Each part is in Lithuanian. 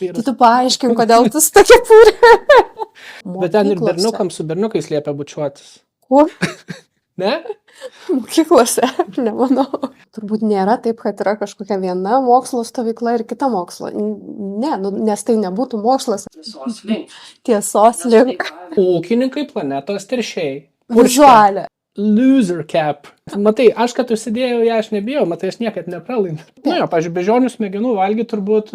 Tai tu paaiškink, kodėl tu su tokia pūrė. Bet ten ir berniukams su berniukais liepia bučiuotis. Kuo? Ne? Mokyklose, nemanau. Turbūt nėra taip, kad yra kažkokia viena mokslo stovykla ir kita mokslo. Ne, nes tai nebūtų mokslas. Tiesos link. Ūkininkai planetos teršėjai. Vizualė. Loser cap. Matai, aš kad užsidėjau ją, aš nebijau, matai, aš niekad nepralaimiu. Nu jo, pavyzdžiui, beždžionių smegenų valgyti turbūt,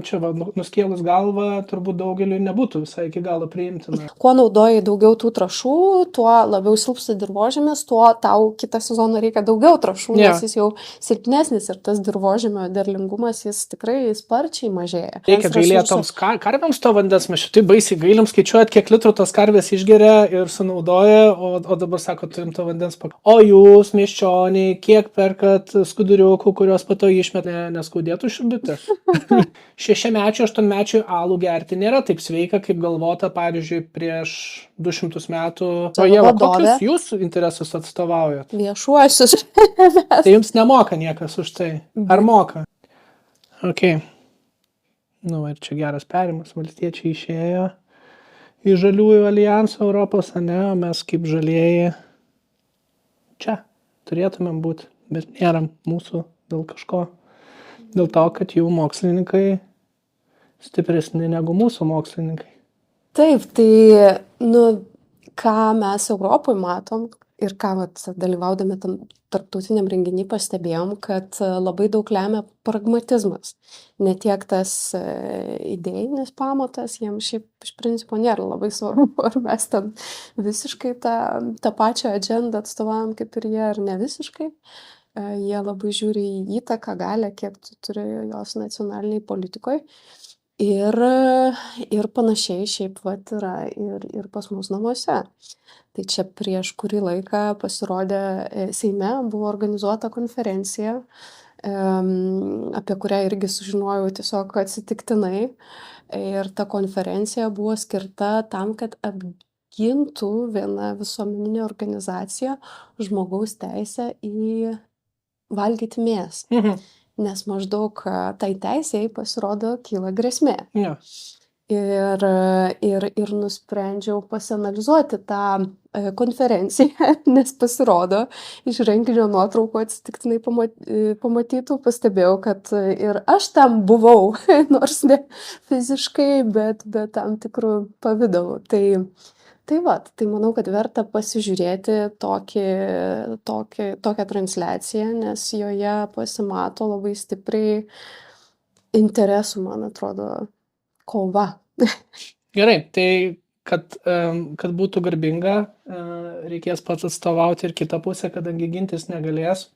čia va, nuskėlus galvą, turbūt daugeliu nebūtų visai iki galo priimtina. Kuo naudoji daugiau tų trąšų, tuo labiau silpsta dirvožemis, tuo tau kitą sezoną reikia daugiau trąšų, nes jis jau silpnesnis ir tas dirvožemio derlingumas jis tikrai sparčiai mažėja. Reikia gailėtoms karvėms to vandens, mes šitai baisiai gailim skaičiuoti, kiek litrų tos karvės išgeria ir sunaudoja, o dabar sako, turim to vandens pakankamai. O jūs, miesčioniai, kiek perkat skuduriukų, kurios po to išmeta, neskaudėtų širdutės? 6-mečio, 8-mečio alų gerti nėra taip sveika, kaip galvota, pavyzdžiui, prieš 200 metų. O Ieva, kokius jūs interesus atstovaujat? Viešuosius. Tai jums nemoka niekas už tai. Ar moka? Ok. Nu, ir čia geras perimas. Valstiečiai išėjo į žaliųjų alijansą Europos, ne, o mes kaip žalieji čia turėtumėm būti, bet nėra mūsų dėl kažko. Dėl to, kad jų mokslininkai stipresni negu mūsų mokslininkai. Taip, tai, ką mes Europoje matom ir ką dalyvaudami tam tarptautiniam renginį pastebėjom, kad labai daug lemia pragmatizmas. Ne tiek tas idėjinis pamatas, jiems šiaip iš principo nėra labai svarbu, ar mes ten visiškai tą pačią agendą atstovavom kaip ir jie, ar ne visiškai. Jie labai žiūri į įtaką, galią, kiek tu turi jos nacionaliniai politikoje. Ir panašiai šiaip yra ir pas mus namuose. Tai čia prieš kurį laiką pasirodė Seime, buvo organizuota konferencija, apie kurią irgi sužinojau tiesiog atsitiktinai. Ir ta konferencija buvo skirta tam, kad apgintų viena visuomeninė organizacija žmogaus teisę į valgyti mėsą. Nes maždaug tai teisėjai pasirodo kyla grėsmė. Ja. Ir nusprendžiau pasianalizuoti tą konferenciją, nes pasirodo, iš renginio nuotraukų atsitiktinai pamatytų, pastebėjau, kad ir aš tam buvau, nors ne fiziškai, bet tam tikrų pavidalų. Tai manau, kad verta pasižiūrėti tokią transliaciją, nes joje pasimato labai stipriai interesų, man atrodo, kova. Gerai, tai kad būtų garbinga, reikės pats atstovauti ir kitą pusę, kadangi gintis negalės.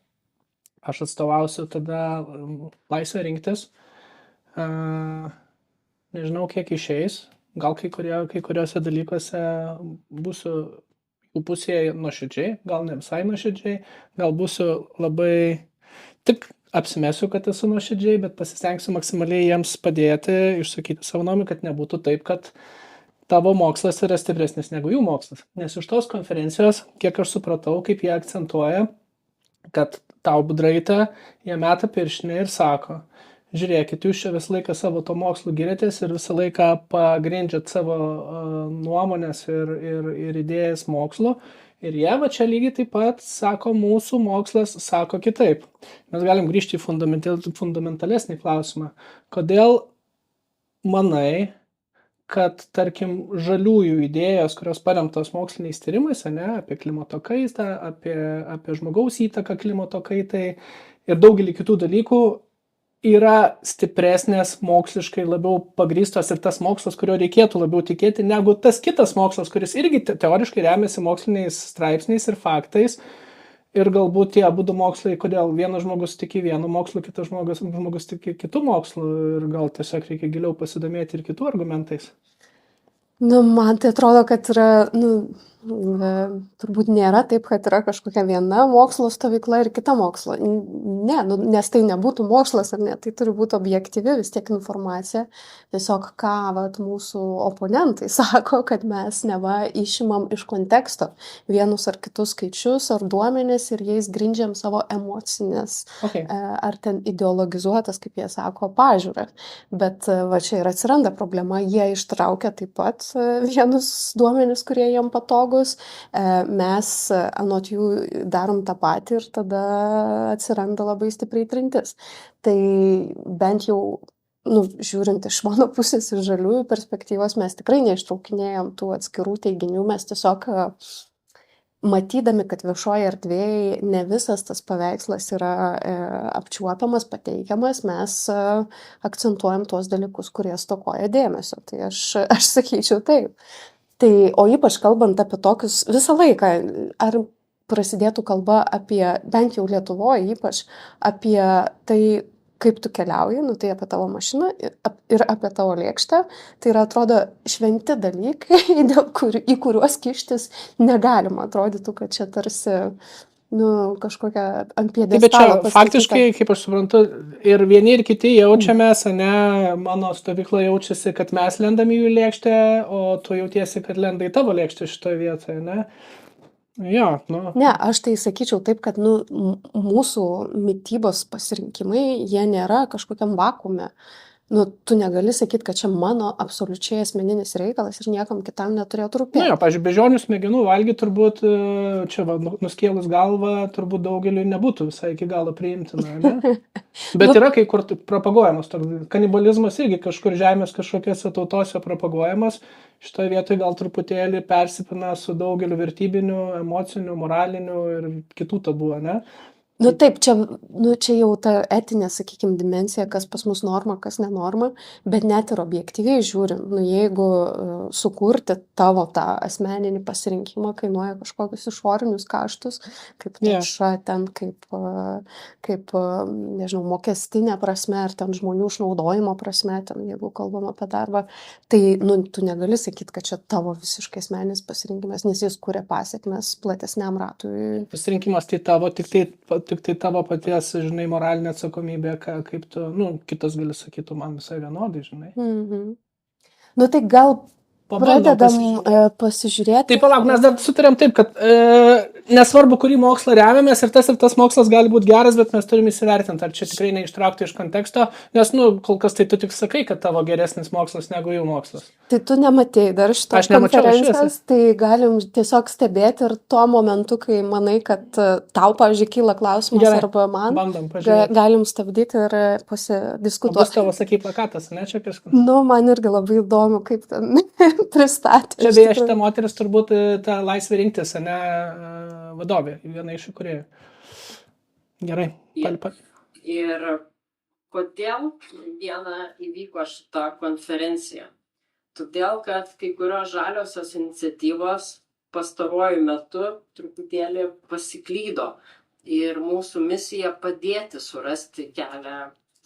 Aš atstovausiu tada laisvę rinktis. Nežinau, kiek išeis. Gal kai kuriuose dalykuose būsiu jų pusėje nuoširdžiai, gal ne visai nuoširdžiai, gal būsiu labai tik apsimesiu, kad esu nuoširdžiai, bet pasistengsiu maksimaliai jiems padėti, išsakyti savo nuomonę, kad nebūtų taip, kad tavo mokslas yra stipresnis negu jų mokslas. Nes iš tos konferencijos, kiek aš supratau, kaip jie akcentuoja, kad tau budraitę, jie meta pirštinę ir sako, žiūrėkit, jūs čia visą laiką savo to mokslu girėtės ir visą laiką pagrindžiat savo nuomonės ir idėjas mokslu. Ir jie va čia lygiai taip pat sako, mūsų mokslas sako kitaip. Mes galim grįžti į fundamentalesnį klausimą. Kodėl manai, kad, tarkim, žaliųjų idėjos, kurios paremtos moksliniais tyrimais, apie klimato kaitą, apie žmogaus įtaką klimato kaitai ir daugelį kitų dalykų, yra stipresnės moksliškai labiau pagrįstos ir tas mokslas, kurio reikėtų labiau tikėti, negu tas kitas mokslas, kuris irgi teoriškai remiasi moksliniais straipsniais ir faktais. Ir galbūt tie abudu mokslai, kodėl vienas žmogus tiki vienu mokslu, kitas žmogus tiki kitų mokslų ir gal tiesiog reikia giliau pasidomėti ir kitų argumentais. Man tai atrodo, kad yra turbūt nėra taip, kad yra kažkokia viena mokslo stovykla ir kita mokslo. Ne, nes tai nebūtų mokslas ar ne, tai turi būti objektyvi vis tiek informacija. Tiesiog ką vat, mūsų oponentai sako, kad mes neva išimam iš konteksto vienus ar kitus skaičius ar duomenis ir jais grindžiam savo emocinės ar ten ideologizuotas, kaip jie sako, pažiūras. Bet va čia ir atsiranda problema, jie ištraukia taip pat vienus duomenis, kurie jiem patogus, mes anot jų darom tą patį ir tada atsiranda labai stipriai trintis. Tai bent jau, žiūrint iš mano pusės iš žaliųjų perspektyvos, mes tikrai neištraukinėjom tų atskirų teiginių, mes tiesiog matydami, kad viešoje erdvėje ne visas tas paveikslas yra apčiuopiamas, pateikiamas, mes akcentuojam tuos dalykus, kurie stokoja dėmesio. Tai aš sakyčiau taip. Tai, o ypač kalbant apie tokius visą laiką, ar prasidėtų kalba apie, bent jau Lietuvoje ypač, apie tai, kaip tu keliauji, tai apie tavo mašiną ir apie tavo lėkštę, tai yra, atrodo, šventi dalykai, į kuriuos kištis negalima. Atrodytų, kad čia tarsi kažkokia ant piedestalo pastatyta. Bet čia faktiškai, kaip aš suprantu, ir vieni ir kiti jaučiamės, ne, mano stovykla jaučiasi, kad mes lendam į jų lėkštę, o tu jautiesi, kad lenda į tavo lėkštę šitoje vietoje, ne? Jo, Ne, aš tai sakyčiau taip, kad mūsų mitybos pasirinkimai, jie nėra kažkokiam vakuume. Tu negali sakyti, kad čia mano absoliučiai asmeninis reikalas ir niekam kitam neturėtų rūpėti. Pavyzdžiui, beždžionių smegenų valgyti turbūt, čia nuskėlus galvą, turbūt daugeliui nebūtų visai iki galo priimtina, ne? Bet yra kai kur propaguojamas, kanibalizmas irgi kažkur žemės kažkokiose tautose propaguojamas, šitoje vietoje gal truputėlį persipina su daugeliu vertybinių, emocinių, moralinių ir kitų tabų, ne? Taip, čia jau ta etinė, sakykime, dimensija, kas pas mus norma, kas nenorma, bet net ir objektyviai žiūrint, jeigu sukurti tavo tą asmeninį pasirinkimą kainuoja kažkokius išorinius kaštus, kaip tarša ten, kaip, nežinau, mokestinė prasme, ar ten žmonių išnaudojimo prasme, ten, jeigu kalbam apie darbą, tai tu negali sakyti, kad čia tavo visiškai asmeninis pasirinkimas, nes jis kuria pasiekmes platesniam ratui. Pasirinkimas tai tavo, tik tai tavo paties, žinai, moralinė atsakomybė, kaip tu, kitas gali sakyti, man visai vienodai, žinai. Tai gal pradedam pasižiūrėti. Tai palauk, mes dar sutarėm taip, kad nesvarbu, kurį mokslą remiamės ir tas mokslas gali būti geras, bet mes turime įsivertinti, ar čia tikrai neištraukti iš konteksto, nes, kol kas tai tu tik sakai, kad tavo geresnis mokslas negu jų mokslas. Tai tu nematėjai dar šitos konferencijos, tai galim tiesiog stebėti ir tuo momentu, kai manai, kad tau, pavyzdžiui, kyla klausimas Gerai, arba man, galim stabdyti ir pasidiskutuoti. Bus tavo, sakai, plakatas, ne čia kažkas? Man irgi labai įdomu, kaip ten pristatė. Čia beje šitą moteris turbūt tą laisvę rinktis, ne vadovė, viena iš įkūrėjų. Gerai. Ir kodėl viena įvyko šitą konferenciją? Todėl, kad kai kurios žaliosios iniciatyvos pastaruoju metu truputėlį pasiklydo ir mūsų misija padėti surasti kelią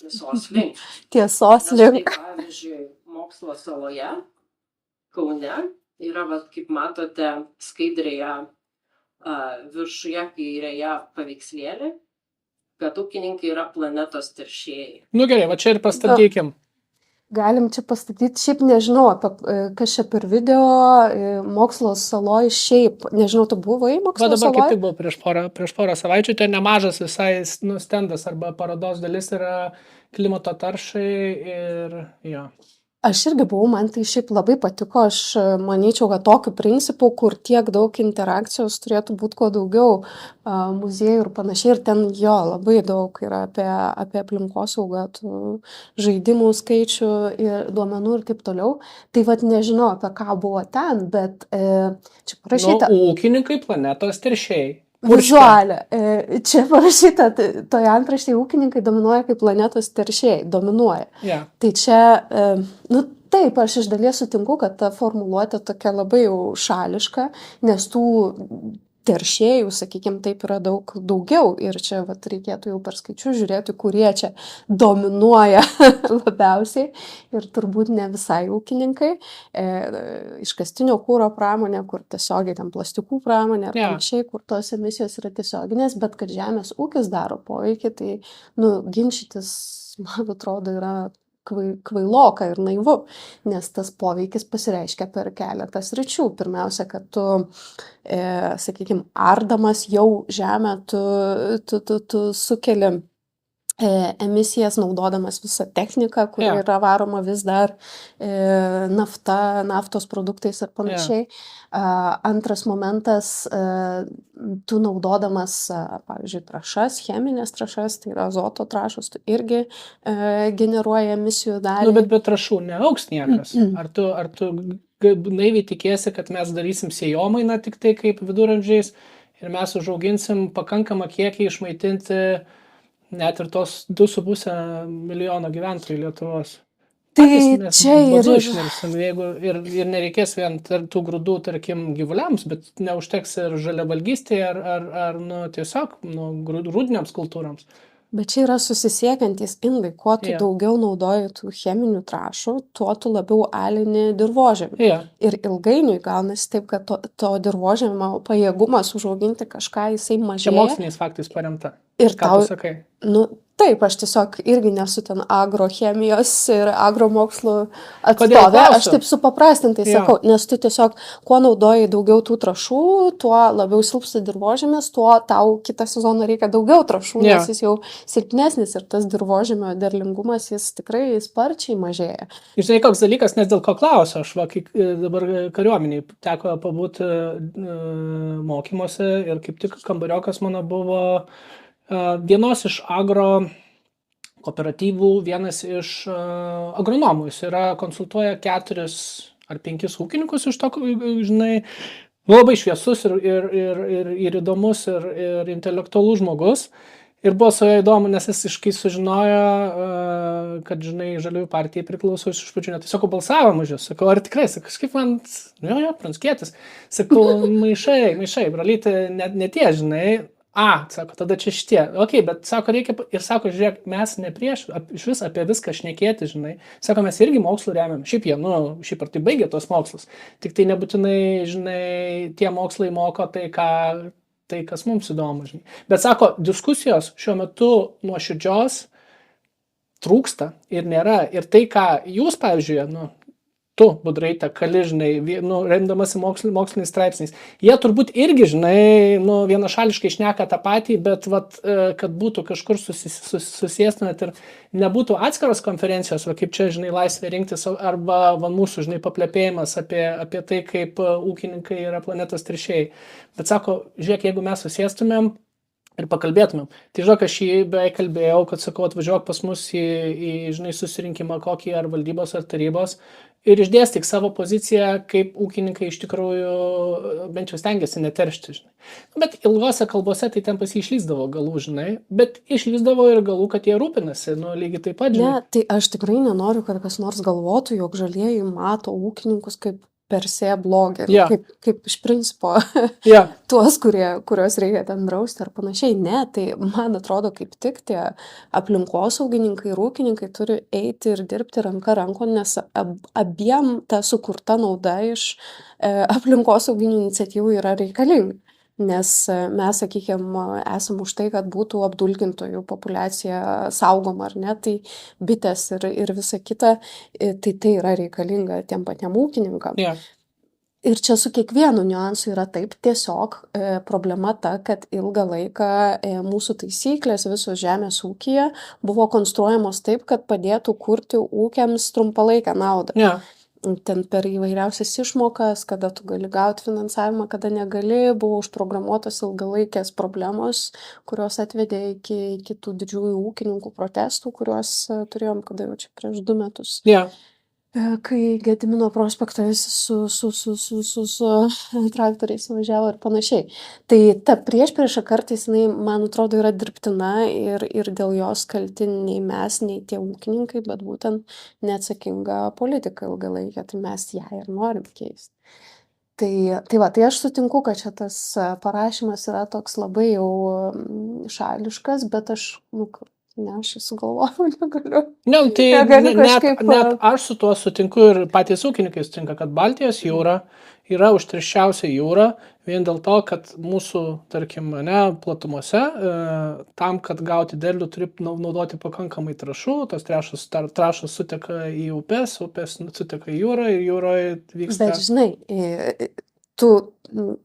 visos link. Tiesos link. Pavyzdžiui, Mokslo saloje Kaune yra, kaip matote, skaidrėje viršuje kairėje paveikslėlį, kad ūkininkai yra planetos teršėjai. Gerai, va čia ir pastatykim. Galim čia pastatyti, šiaip nežinau, kas čia per video, Mokslo saloj šiaip, nežinau, tu buvai Mokslo saloj? Dabar kaip tik buvo prieš porą savaičių, tai nemažas visai stendas arba parodos dalis yra klimato taršai ir jo. Aš irgi buvau, man tai šiaip labai patiko, aš manyčiau, kad tokiu principu, kur tiek daug interakcijos turėtų būti kuo daugiau muziejų ir panašiai, ir ten jo labai daug yra apie aplinkosaugą, žaidimų skaičių ir duomenų ir taip toliau. Tai vat nežinau, apie ką buvo ten, bet čia parašyta. Ūkininkai planetos teršėjai. Vizualė. Čia parašyta, toje antraštėje ūkininkai dominuoja kaip planetos teršėjai, dominuoja. Yeah. Tai čia, taip, aš iš dalies sutinku, kad ta formuluotė tokia labai jau šališka, nes tų teršėjų, sakykim, taip yra daugiau ir čia vat reikėtų jau per skaičius žiūrėti, kurie čia dominuoja labiausiai ir turbūt ne visai ūkininkai. Iškastinio kuro pramonė, kur tiesiogiai ten plastikų pramonė ar Jo. panašiai, kur tos emisijos yra tiesioginės, bet kad žemės ūkis daro poveikį, tai ginčytis, man atrodo, yra kvailoka ir naivu, nes tas poveikis pasireiškia per keletą sričių. Pirmiausia, kad tu, sakykime, ardamas jau žemę, tu sukeli emisijas naudodamas visą techniką, kuri Jo. yra varoma vis dar nafta, naftos produktais ir panašiai. Antras momentas, tu naudodamas, pavyzdžiui, trąšas, cheminės trąšas, tai yra azoto trąšos, tu irgi generuoji emisijų dalį. Bet be trąšų neaugs niekas. Ar tu naiviai tikėsi, kad mes darysim sėjomainą tik tai kaip viduramžiais ir mes užauginsim pakankamą kiekį išmaitinti net ir tos 2,5 milijono gyventojų Lietuvos. Tai Mes čia badu ir išmirsim, jeigu ir nereikės vien tų grūdų, tarkim, gyvuliams, bet neužteks ir žaliavalgystėje ar tiesiog grūdiniams kultūrams. Bet čia yra susisiekiantys indai, kuo tu Jo. daugiau naudoji tų cheminių trąšų, tuo tu labiau alini dirvožemį. Jo. Ir ilgainiui gaunasi taip, kad to dirvožemio pajėgumas užauginti kažką, jisai Čia mažėja. moksliniais faktais paremta. Ir Ką tau, tu sakai? taip, aš tiesiog irgi nesu ten agrochemijos ir agromokslų Kodėl atstovė, klausiu? aš taip supaprastintai Jo. sakau, nes tu tiesiog, kuo naudoji daugiau tų trąšų, tuo labiau silpsta dirvožemis, tuo tau kitą sezoną reikia daugiau trąšų, Jo. nes jis jau silpnesnis ir tas dirvožemio derlingumas, jis tikrai sparčiai mažėja. Ir žinai, koks dalykas, nes dėl ko klausiu, aš dabar kariuomeniai teko pabūti mokymuose ir kaip tik kambariokas mano buvo vienos iš agro kooperatyvų, vienas iš agronomų. Jis konsultuoja 4 ar 5 ūkininkus iš to, žinai, labai šviesus ir įdomus ir intelektualus žmogus. Ir buvo su juo įdomu, nes jis kai sužinojo, kad, žinai, Žaliųjų partijai priklauso, iš pradžių net tiesiog balsavo mažiau. Sakau, ar tikrai, kažkaip man, jo, Pranckietis. Sakau, maišai, brolyti, ne tie, žinai. Sako, tada čia šitie. Ok, bet sako, reikia, ir sako, žiūrėk, mes ne prieš, iš vis apie viską šnekėti, žinai. Sako, mes irgi mokslų remiam. Šiaip jie, šiaip ar tai baigė tos mokslus. Tik tai nebūtinai, žinai, tie mokslai moko tai, kas mums įdomu, žinai. Bet sako, diskusijos šiuo metu nuoširdžios trūksta ir nėra. Ir tai, ką jūs, pavyzdžiui, tu, Budraite, kali, žinai, remdamasi moksliniais straipsniais, jie turbūt irgi, žinai, vienašališkai šneka tą patį, bet kad būtų kažkur susėstumėt ir nebūtų atskiros konferencijos, kaip čia, žinai, laisvė rinktis, arba mūsų, žinai, paplepėjimas apie tai, kaip ūkininkai yra planetos teršėjai. Bet sako, žiūrėk, jeigu mes susėstumėm ir pakalbėtumėm. Tai žinok, aš jį beveik kalbėjau, kad sakau, atvažiuok pas mus į žinai, susirinkimą kokį ar valdybos ar tarybos ir išdėstyk savo poziciją, kaip ūkininkai iš tikrųjų bent jau stengiasi neteršti, žinai. Bet ilgose kalbose tai ten pasišlysdavo galų, žinai, bet išlysdavo ir galų, kad jie rūpinasi, lygiai taip pat, žinai. Ne, tai aš tikrai nenoriu, kad kas nors galvotų, jog žalieji mato ūkininkus kaip per se blogį, Jo. kaip iš principo Jo. tuos, kuriuos reikia ten drausti ar panašiai. Ne, tai man atrodo, kaip tik tie aplinkosaugininkai ir ūkininkai turi eiti ir dirbti ranka rankon, nes abiem ta sukurta nauda iš aplinkosauginių iniciatyvų yra reikalinga. Nes mes, sakykime, esam už tai, kad būtų apdulkintojų populiacija saugoma, ar ne, tai bitės ir visa kita, tai yra reikalinga tiem patiem ūkininkam. Jo. Ir čia su kiekvienu niuansu yra taip, tiesiog problema ta, kad ilgą laiką mūsų taisyklės visos žemės ūkyje buvo konstruojamos taip, kad padėtų kurti ūkiams trumpalaikę naudą. Jo. Ten per įvairiausias išmokas, kada tu gali gauti finansavimą, kada negali, buvo užprogramuotos ilgalaikės problemos, kurios atvedė iki tų didžiųjų ūkininkų protestų, kuriuos turėjom, kada jau čia prieš 2 metus. Jo. Kai Gedimino prospektą visi su traktoriais važiavo ir panašiai. Tai ta priešprieša kartais, man atrodo, yra dirbtina ir dėl jos kalti nei mes, nei tie ūkininkai, bet būtent neatsakinga politika ilgalaikė, tai mes ją ir norim keisti. Tai aš sutinku, kad čia tas parašymas yra toks labai jau šališkas, bet aš sugalvojau, negaliu. Ne, tai Negaliu net kažkaip, aš su tuo sutinku ir patys ūkininkai sutinka, kad Baltijos jūra yra užterščiausia jūra vien dėl to, kad mūsų, tarkim, platumose tam, kad gauti derlių, turi naudoti pakankamai trąšų, tos trąšos suteka į upės suteka į jūrą ir jūroje vyksta. Bet žinai, tu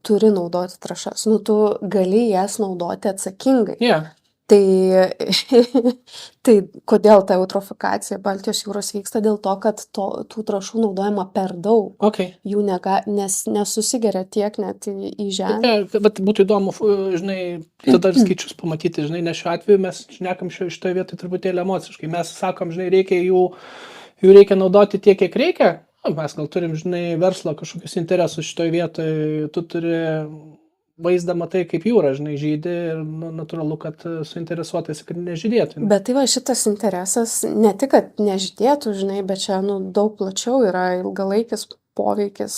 turi naudoti trąšas, tu gali jas naudoti atsakingai. Yeah. Tai kodėl ta eutrofikacija Baltijos jūros vyksta? Dėl to, kad tų trąšų naudojama per daug. Okay. Jų nesusigeria tiek net į žemę. Bet būtų įdomu, žinai, tada skaičius pamatyti, žinai, nes šiuo atveju mes šnekam šitoje vietoje truputėlį emociškai. Mes sakom, žinai, reikia jų reikia naudoti tiek, kiek reikia. Mes gal turim, žinai, verslo kažkokius interesus šitoje vietoje. Tu turi vaizdą matai, kaip jūra, žinai, žydi ir natūralu, kad suinteresuotais, kad nežydėtų. Bet tai va, šitas interesas ne tik, kad nežydėtų, žinai, bet čia daug plačiau yra ilgalaikis poveikis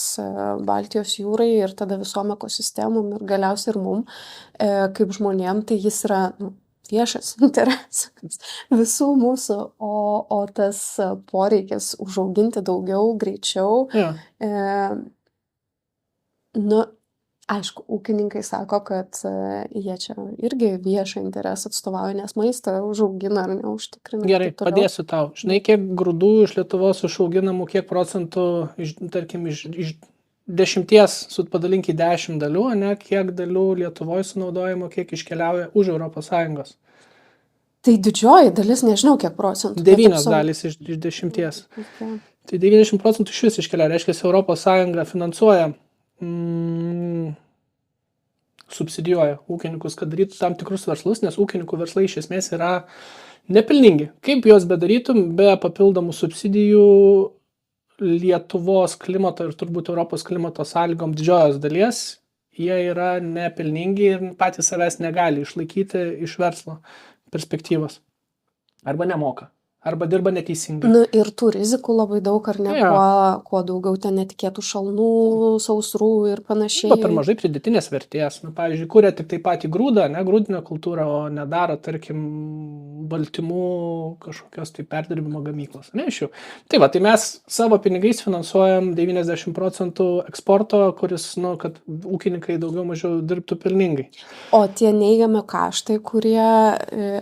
Baltijos jūrai ir tada visom ekosistemom ir galiausiai ir mum, kaip žmonėm, tai jis yra viešas interesas visų mūsų, o tas poreikis užauginti daugiau, greičiau, aišku, ūkininkai sako, kad jie čia irgi viešą interesą atstovauja, nes maistą užaugina ar neužtikrina. Gerai, padėsiu tau. Žinai, kiek grūdų iš Lietuvos užauginamų, kiek procentų, tarkim, iš 10 padalink į 10 dalių, kiek dalių Lietuvoje sunaudojimo, kiek iškeliauja už ES? Tai didžioji dalis, nežinau, kiek procentų. 9 dalis iš 10. Okay. Tai 90% iš vis iškeliauja, reiškia, ES finansuoja subsidijuoja ūkininkus, kad darytų tam tikrus verslus, nes ūkininkų verslai iš esmės yra nepelningi. Kaip juos bedarytum, be papildomų subsidijų Lietuvos klimato ir turbūt Europos klimato sąlygom didžiojos dalies, jie yra nepelningi ir patys savęs negali išlaikyti iš verslo perspektyvos. Arba nemoka. Arba dirba neteisingai. Ir tų rizikų labai daug, ar ne, kuo daugiau ten netikėtų šalnų, sausrų ir panašiai. Per mažai pridėtinės vertės. Pavyzdžiui, kuria tik tai patį grūdą, grūdinę kultūrą, o nedaro, tarkim, baltymų kažkokios tai perdirbimo gamyklos. Iš jų. Tai mes savo pinigais finansuojam 90% eksporto, kuris, kad ūkininkai daugiau mažiau dirbtų pelningai. O tie neigiami kaštai, kurie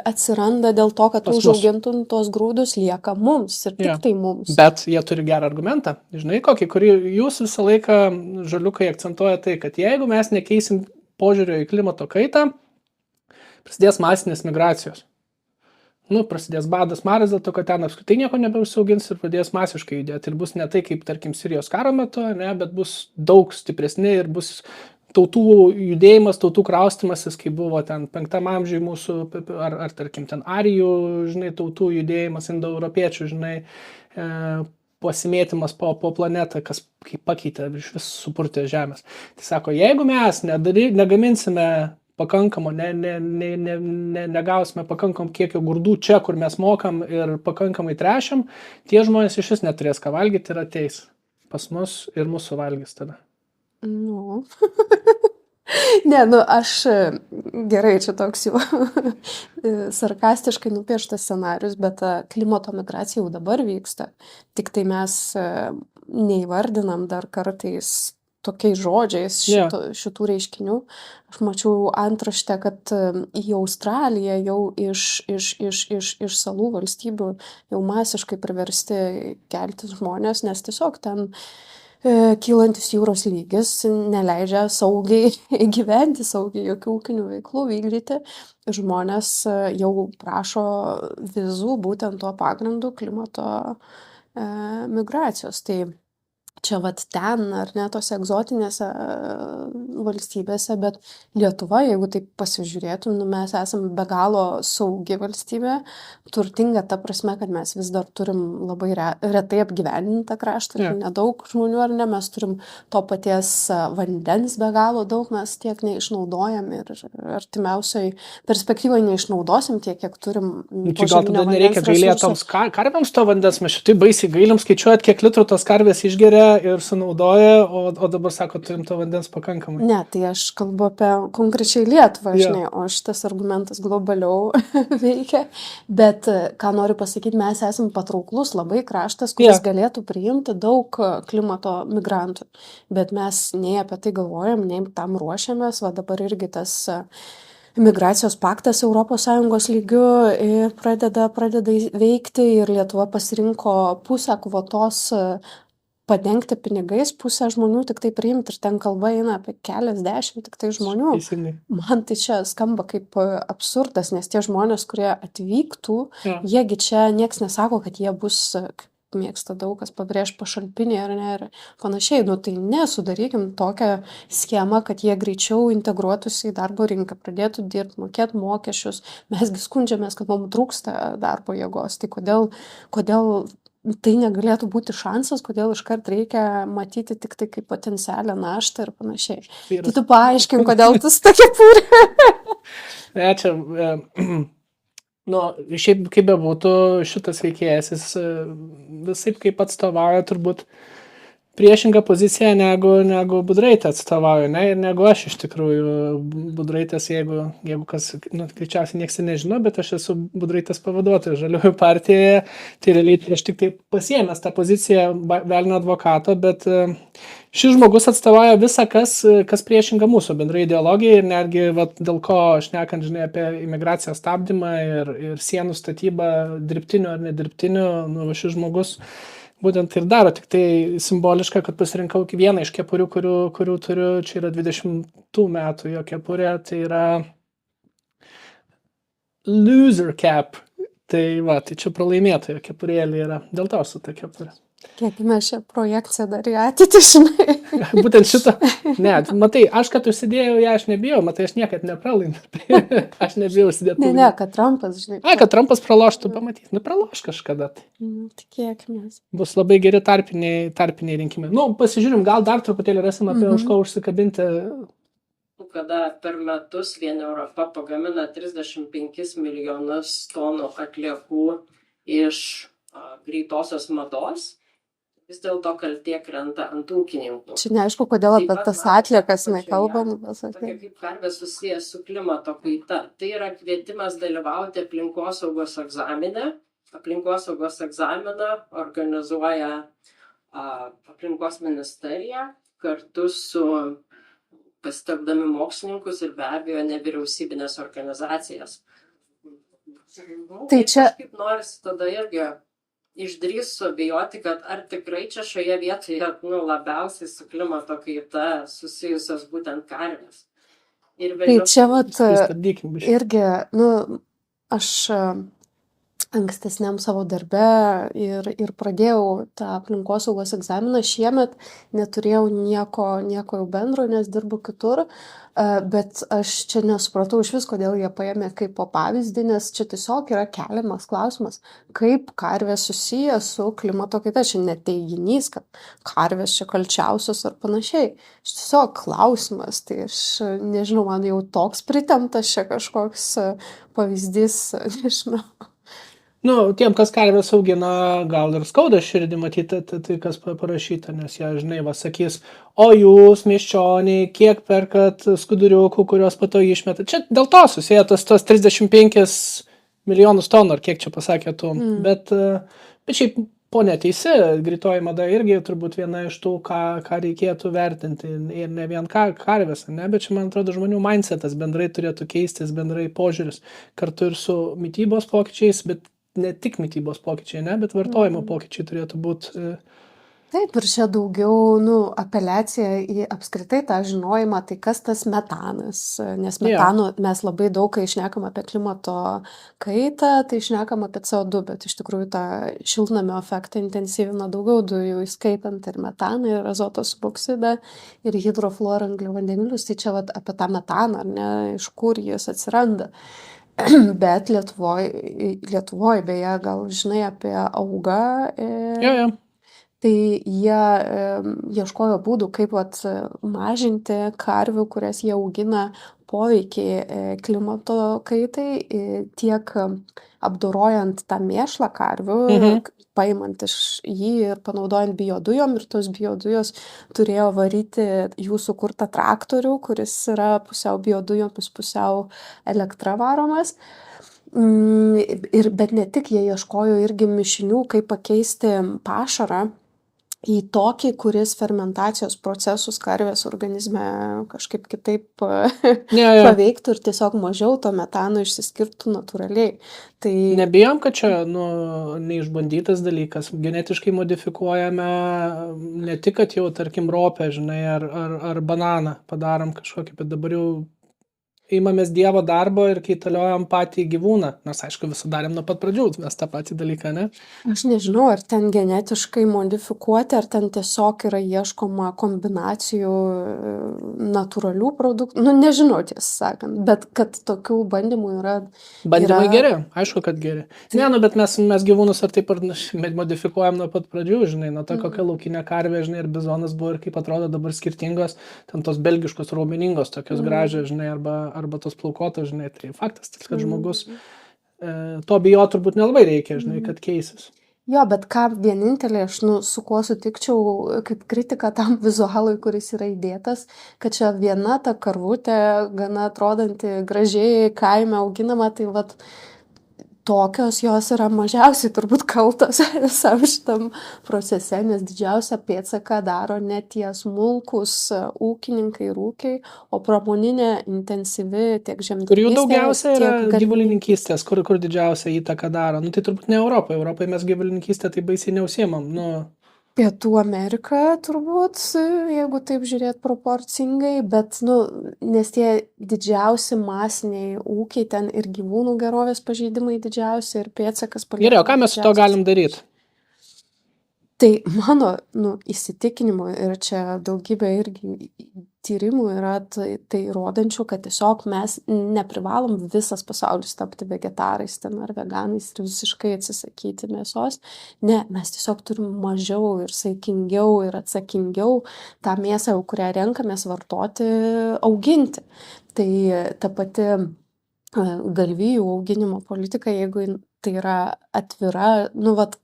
atsiranda dėl to, kad užaugintum tos grūdus, lieka mums ir tik tai mums. Bet jie turi gerą argumentą. Žinai, kokį, kurį jūs visą laiką žaliukai akcentuoja tai, kad jeigu mes nekeisim požiūrio į klimato kaitą, prasidės masinės migracijos. Prasidės badas, maras, dėl to, kad ten apskritai nieko nebeužsiaugins ir pradės masiškai judėti. Ir bus ne tai, kaip, tarkim, Sirijos karo metu, bet bus daug stipresni ir bus tautų judėjimas, tautų kraustimasis, kai buvo ten 5 amžiui mūsų, ar tarkim, ten arijų, žinai, tautų judėjimas, indoeuropiečių, žinai, pasimėtymas po planetą, kas kaip pakeitė iš vis supurtė žemės. Tai sako, jeigu mes negaminsime pakankamo, negausime pakankam kiekio grūdų čia, kur mes mokam ir pakankamai trešiam, tie žmonės iš vis neturės ką valgyti ir ateis pas mus ir mūsų valgys tada. Aš gerai, čia toks jau sarkastiškai nupieštas scenarius, bet klimato migracija jau dabar vyksta. Tik tai mes neįvardinam dar kartais tokiais žodžiais šitų reiškinių. Aš mačiau antraštę, kad į Australiją jau iš salų valstybių jau masiškai priversti keltis žmonės, nes tiesiog ten kylantis jūros lygis neleidžia saugiai gyventi, saugiai jokių ūkinių veiklų vykdyti. Žmonės jau prašo vizų būtent tuo pagrindu klimato migracijos. Tai čia ten, ar ne, tose egzotinėse valstybėse, bet Lietuva, jeigu taip pasižiūrėtum, mes esame be galo saugi valstybė, turtinga ta prasme, kad mes vis dar turim labai retai apgyvendintą kraštą, nedaug žmonių, ar ne, mes turim to paties vandens be galo daug, mes tiek neišnaudojam ir artimiausioj perspektyvoje neišnaudosim tiek, kiek turim. Čia gal tada nereikia gailėtoms karvėms to vandens, mes šitai baisiai gailim skaičiuoti, kiek litrų tos karvės išgeria ir sunaudoja, o dabar sako, turim to vandens pakankamai. Ne, tai aš kalbu apie konkrečiai Lietuvą, Jo. žinai, o šitas argumentas globaliau veikia. Bet ką noriu pasakyti, mes esame patrauklus labai kraštas, kuris galėtų priimti daug klimato migrantų. Bet mes nei apie tai galvojam, nei tam ruošiamės. Va dabar irgi tas migracijos paktas ES lygiu pradeda veikti ir Lietuva pasirinko pusę kvotos padengti pinigais, pusę žmonių tik tai priimti ir ten kalba eina apie keliasdešimt tik tai žmonių. Teisingai. Man tai čia skamba kaip absurdas, nes tie žmonės, kurie atvyktų, jiegi čia nieks nesako, kad jie bus, kaip mėgsta daug kas pabrėž, pašalpiniai ar ne, ir panašiai. Nu tai nesudarykim tokią schemą, kad jie greičiau integruotųsi į darbo rinką, pradėtų dirbti, mokėti mokesčius. Mesgi skundžiamės, kad mums trūksta darbo jėgos. Tai kodėl tai negalėtų būti šansas, kodėl iškart reikia matyti tik tai kaip potencialią naštą ir panašiai. Tai tu paaiškink, kodėl tu su tokia pūrė. Ne, čia, šiaip kaip bebūtų, šitas veikėjas, jis visaip kaip atstovauja turbūt priešingą poziciją negu Budraitė atstovauja, ne, ir negu aš iš tikrųjų. Budraitės, jeigu kas, greičiausiai niekas nežino, bet aš esu Budraitės pavaduotojas Žaliųjų partijoje, tai realiai aš tik tai pasiėmęs tą poziciją velnio advokato, bet šis žmogus atstovauja visą, kas priešinga mūsų bendrai ideologijai ir netgi dėl ko šnekant, žinai, apie imigracijos stabdymą ir sienų statybą dirbtinių ar nedirbtinių, šis žmogus būtent ir daro, tik tai simboliška, kad pasirinkau vieną iš kepurių, kurių turiu, čia yra 20 metų jo kepurė, tai yra loser cap, tai čia pralaimėtojo kepurėlė yra, dėl to su ta kepurė. Kiek mes šią projekciją dar į ateitį, žinai. Būtent šitą. Ne, matai, aš kad užsidėjau ją, aš nebijau, matai, aš niekad nepralaimiu. Aš nebijau užsidėti. Ne, kad Trumpas, žinai. Kad Trumpas praloštų, pamatys. Praloš kažkada. Tikėkimės. Bus labai geri tarpiniai rinkimai. Pasižiūrim, gal dar truputėlį rasim apie už ko užsikabinti. Kada per metus vien Europa pagamina 35 milijonus tonų atliekų iš greitosios mados, vis dėlto kaltė krenta ant ūkininkų. Čia neaišku, kodėl apie tas atliekas nekalbam. Tokia kaip karvė susijęs su klimato kaita. Tai yra kvietimas dalyvauti aplinkosaugos egzamine. Aplinkosaugos egzaminą organizuoja aplinkos ministerija kartu su pasitelkdami mokslininkus ir be abejo nevyriausybinės organizacijas. Tai čia kaip norisi tada irgi išdrįstu abejoti, kad ar tikrai čia šioje vietoje labiausiai su klimato kaita susijusios būtent karvės. Tai čia irgi, aš ankstesniam savo darbe ir pradėjau tą aplinkosaugos egzaminą. Šiemet neturėjau nieko jau bendro, nes dirbu kitur, bet aš čia nesupratau iš vis, kodėl jie paėmė kaip po pavyzdį, nes čia tiesiog yra keliamas klausimas, kaip karvės susiję su klimato kaita. Čia neteiginys, kad karvės čia kalčiausios ar panašiai. Tiesiog klausimas, tai aš nežinau, man jau toks pritemptas čia kažkoks pavyzdys, nežinau. Tiem, kas karvės augina, gal ir skauda širdį matyti tai, kas parašyta, nes jie, žinai, sakys, o jūs, miesčioniai, kiek perkat skuduriukų, kuriuos po to išmeta. Čia dėl to susiję tos 35 milijonus tonų, ar kiek čia pasakė tu. Bet šiaip ponė teisi, greitoji mada irgi turbūt viena iš tų, ką reikėtų vertinti. Ir ne vien karvės, ne, bet čia, man atrodo, žmonių mindsetas bendrai turėtų keistis, bendrai požiūris, kartu ir su mitybos pokyčiais, bet ne tik mitybos pokyčiai, ne, bet vartojimo pokyčiai turėtų būti. Taip, ir čia daugiau, apeliacija į apskritai tą žinojimą, tai kas tas metanas, nes metanu mes labai daug, kai šnekam apie klimato kaitą, tai šnekam apie CO2, bet iš tikrųjų tą šiltnamio efektą intensyvina daugiau dujų, įskaitant ir metaną, ir azoto suboksidą, ir hidrofluorangliavandenilius, tai čia apie tą metaną, ar ne, iš kur jis atsiranda. Bet Lietuvoj, beje, gal žinai apie Augą, tai jie ieškojo būdų, kaip mažinti karvių, kurias jie augina, poveikį klimato kaitai, tiek apdorojant tą mėšlą karvių, paimant iš jį ir panaudojant biodujom, ir tos biodujos turėjo varyti jų sukurtą traktorių, kuris yra pusiau biodujomis, pusiau elektra varomas. Bet ne tik, jie ieškojo irgi mišinių, kaip pakeisti pašarą į tokį, kuris fermentacijos procesus karvės organizme kažkaip kitaip paveiktų ir tiesiog mažiau to metano išsiskirtų natūraliai. Tai Nebijom, kad čia neišbandytas dalykas. Genetiškai modifikuojame ne tik, kad jau, tarkim, ropę, žinai, ar bananą padarom kažkokį, bet dabar jau įmamės Dievo darbo ir kaitaliojam patį gyvūną. Nors, aišku, visą darėm nuo pat pradžių, mes tą patį dalyką, ne? Aš nežinau, ar ten genetiškai modifikuoti, ar ten tiesiog yra ieškoma kombinacijų natūralių produktų. Nu, nežinau, tiesą sakant, bet kad tokių bandymų yra. Bandymai geri, aišku, kad geri. Ne, bet mes gyvūnus ar taip ar modifikuojam nuo pat pradžių, žinai, nuo to, kokia laukinė karvė, žinai, ir bizonas buvo ir kaip atrodo dabar skirtingos, ten tos belgiškos raumeningos, tokios gražios, žinai, arba tos plaukotos, žinai, tai faktas, kad žmogus to bijo turbūt nelabai reikia, žinai, kad keisis. Jo, bet ką vienintelė, aš su kuo sutikčiau kaip kritika tam vizualui, kuris yra įdėtas, kad čia viena ta karvutė, gana atrodanti gražiai kaime auginama, tai vat tokios jos yra mažiausiai turbūt kaltos visam šitam procese, nes didžiausią pėdsaką daro ne tie smulkūs ūkininkai ir ūkiai, o pramoninė intensyvi tiek žemdirbystė. Kur jų daugiausia yra gyvulininkystės, kur didžiausia įtaka daro. Nu tai turbūt ne Europoje. Europoje mes gyvulininkystę tai baisiai neusiemam. Pietų Amerika turbūt, jeigu taip žiūrėt proporcingai, bet, nes tie didžiausi masiniai ūkiai, ten ir gyvūnų gerovės pažeidimai didžiausi, ir pėdsakas paliekamas. Gerai, o ką mes su to galim daryti? Tai mano įsitikinimu, ir čia daugybė irgi tyrimų yra tai rodančių, kad tiesiog mes neprivalom visas pasaulis tapti vegetarais ten ar veganais ir visiškai atsisakyti mėsos. Ne, mes tiesiog turim mažiau ir saikingiau ir atsakingiau tą mėsą, kurią renkamės vartoti, auginti. Tai ta pati galvijų auginimo politika, jeigu tai yra atvira,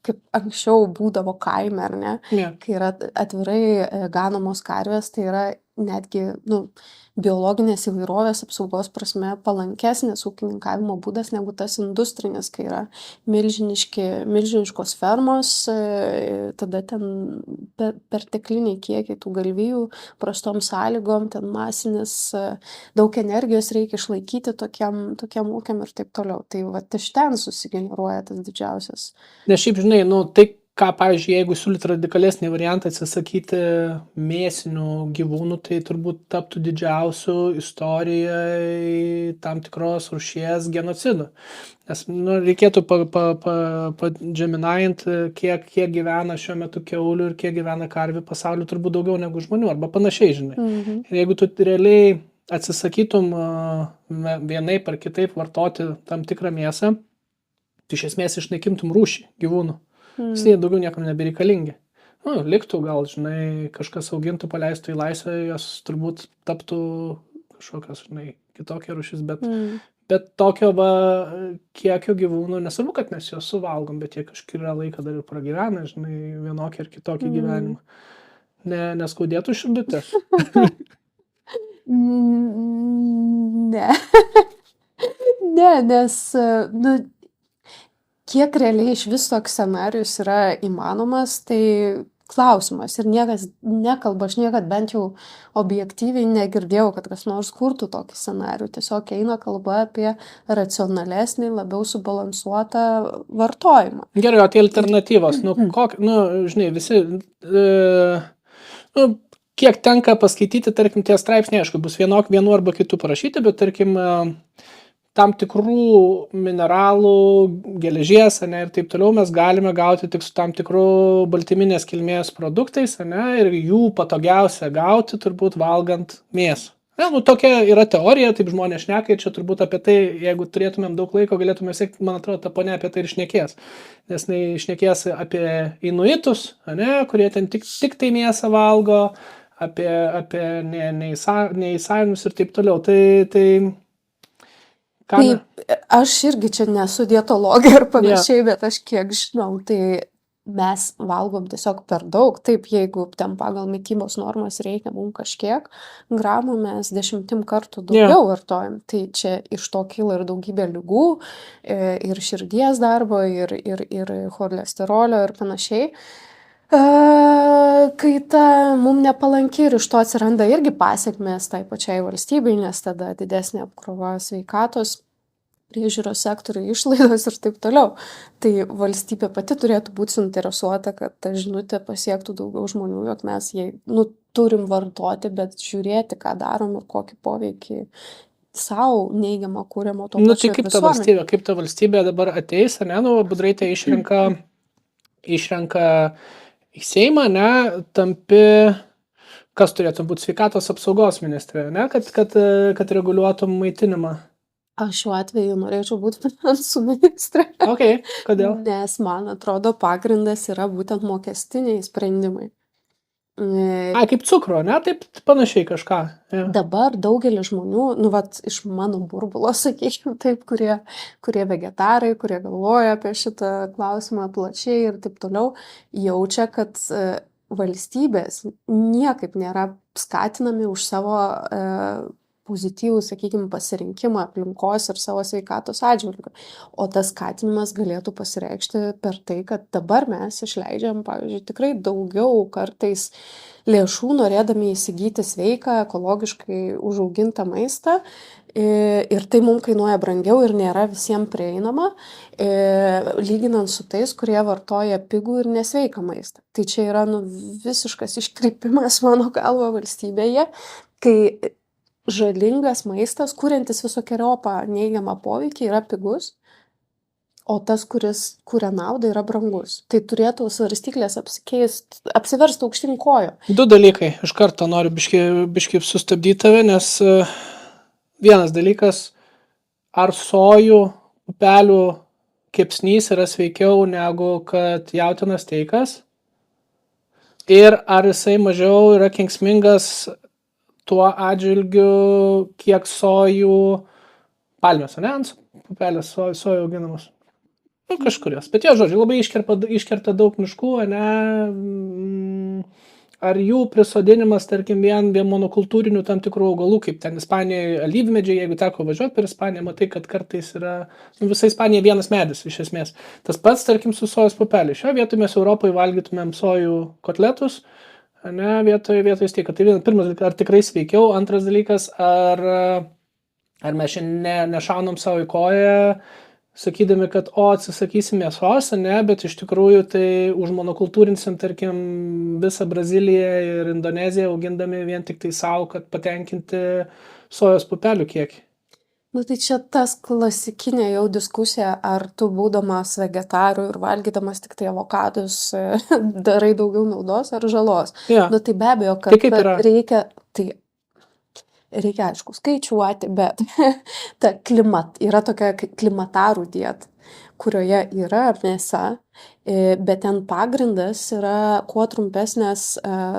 kaip anksčiau būdavo kaime, ar ne? Yeah. Kai yra atvirai ganomos karvės, tai yra netgi biologinės įvairovės apsaugos prasme palankesnis ūkininkavimo būdas negu tas industrinis, kai yra milžiniškos fermos, tada ten pertekliniai kiekiai tų galvijų, prastom sąlygom, ten masinis, daug energijos reikia išlaikyti tokiam ūkiam ir taip toliau. Tai iš ten susigeneruoja tas didžiausias. Nes šiaip, žinai, tai ką, pavyzdžiui, jeigu siūlyt radikalesnį variantą atsisakyti mėsinių gyvūnų, tai turbūt taptų didžiausių istorijai tam tikros rūšies genocidu. Nes reikėtų padžeminajant, kiek gyvena šiuo metu kiaulių ir kiek gyvena karvių pasauliu, turbūt daugiau negu žmonių, arba panašiai, žinai. Ir jeigu tu realiai atsisakytum vienaip ar kitaip vartoti tam tikrą mėsą, tai iš esmės išnaikintum rūšį gyvūnų. Jie daugiau niekam nebereikalingi. Liktų gal, žinai, kažkas augintų, paleistų į laisvę, jos turbūt taptų kažkokios, žinai, kitokia rūšis, bet tokio kiekio gyvūnų, nesvarbu, kad mes juos suvalgom, bet jie kažkurį laiką dar ir pragyvena, žinai, vienokį ar kitokį gyvenimą. Neskaudėtų širdutės? Ne. Ne, nes, kiek realiai iš vis toks scenarijus yra įmanomas, tai klausimas. Ir niekas nekalba, aš niekad bent jau objektyviai negirdėjau, kad kas nors kurtų tokį scenarijų. Tiesiog eina kalba apie racionalesnį, labiau subalansuotą vartojimą. Gerai, o tai alternatyvos, žinai, visi, kiek tenka paskaityti, tarkim, tie straipsniai, aišku, bus vienu arba kitų parašyti, bet, tarkim, tam tikrų mineralų, geležies, ir taip toliau mes galime gauti tik su tam tikrų baltyminės kilmės produktais, ir jų patogiausia gauti turbūt valgant mėsą. Tokia yra teorija, taip žmonės šneka, ir čia turbūt apie tai, jeigu turėtumėm daug laiko, galėtume sekti, man atrodo, ta ponia apie tai ir šnekės. Nes šnekės apie inuitus, kurie ten tik tai mėsą valgo, apie neįsavinus ir taip toliau. ką ne? Tai aš irgi čia nesu dietologė ir panašiai, bet aš kiek žinau, tai mes valgom tiesiog per daug. Taip, jeigu ten pagal mitybos normas reikia mums kažkiek gramų, mes 10 kartų daugiau vartojam. Tai čia iš to kyla ir daugybė ligų, ir širdies darbo, ir cholesterolio ir panašiai. Kaita mums nepalanki ir iš to atsiranda irgi pasekmės tai pačiai valstybei, nes tada didesnė apkrova sveikatos priežiūros sektoriui, išlaidos ir taip toliau. Tai valstybė pati turėtų būti suinteresuota, kad ta žinutė pasiektų daugiau žmonių, jog mes turim vartoti, bet žiūrėti, ką darom ir kokį poveikį savo neigiamą kūrimo to pačiu tai kaip ta valstybė dabar ateis, ne, Budraitė išrenka į Seimą, ne, tampi, kas turėtų būti sveikatos apsaugos ministrė, ne, kad reguliuotum maitinimą. Aš šiuo atveju norėčiau būti finansų ministrė. Okay, kodėl? Nes man atrodo pagrindas yra būtent mokestiniai sprendimai. Kaip cukrų, ne? Taip panašiai kažką. Ja. Dabar daugelis žmonių, iš mano burbulo, sakykime taip, kurie vegetarai, kurie galvoja apie šitą klausimą plačiai ir taip toliau, jaučia, kad valstybės niekaip nėra skatinami už savo pozityvų, sakykime, pasirinkimą aplinkos ir savo sveikatos atžvilgiu. O tas skatinimas galėtų pasireikšti per tai, kad dabar mes išleidžiam, pavyzdžiui, tikrai daugiau kartais lėšų norėdami įsigyti sveiką, ekologiškai užaugintą maistą. Ir tai mums kainuoja brangiau ir nėra visiems prieinama, lyginant su tais, kurie vartoja pigų ir nesveiką maistą. Tai čia yra visiškas iškreipimas mano galva valstybėje, kai žalingas maistas, kuriantis visokeriopą neigiamą poveikį, yra pigus, o tas, kuris kuria naudą, yra brangus. Tai turėtų svarstyklės apsiversti aukštyn kojų. 2 dalykai. Iš karto noriu biškai sustabdyti tave, nes vienas dalykas, ar sojų pupelių kepsnys yra sveikiau negu kad jautienos steikas ir ar jisai mažiau yra kenksmingas tuo atžvilgiu, kiek sojų palmės, ne, ant pupelės sojų auginamos. Kažkurios. Bet jo, žodžiu, labai iškerta daug miškų, ne, ar jų prisodinimas, tarkim, vien monokultūrinių tam tikrų augalų, kaip ten Ispanijoje alyvmedžiai, jeigu teko važiuoti per Ispaniją, matai, kad kartais yra, visai Ispanija vienas medis, iš esmės. Tas pats, tarkim, su sojos pupelė. Šioje vietoje mes Europoje valgytumėm sojų kotletus, ne, vietoje steiko. Tai pirmas dalykas, ar tikrai sveikiau, antras dalykas, ar mes šiandien nešaunam savo į koją, sakydami, kad atsisakysim mėsos, ne, bet iš tikrųjų tai užmonokultūrinsim, tarkim, visą Braziliją ir Indoneziją augindami vien tik tai savo, kad patenkinti sojos pupelių kiekį. Tai čia tas klasikinė jau diskusija, ar tu būdamas vegetarų ir valgydamas tik tai avokadus darai daugiau naudos ar žalos. Ja. Tai be abejo, kad reikia aišku skaičiuoti, bet yra tokia klimatarų dieta, kurioje yra mėsa, bet ten pagrindas yra kuo trumpesnės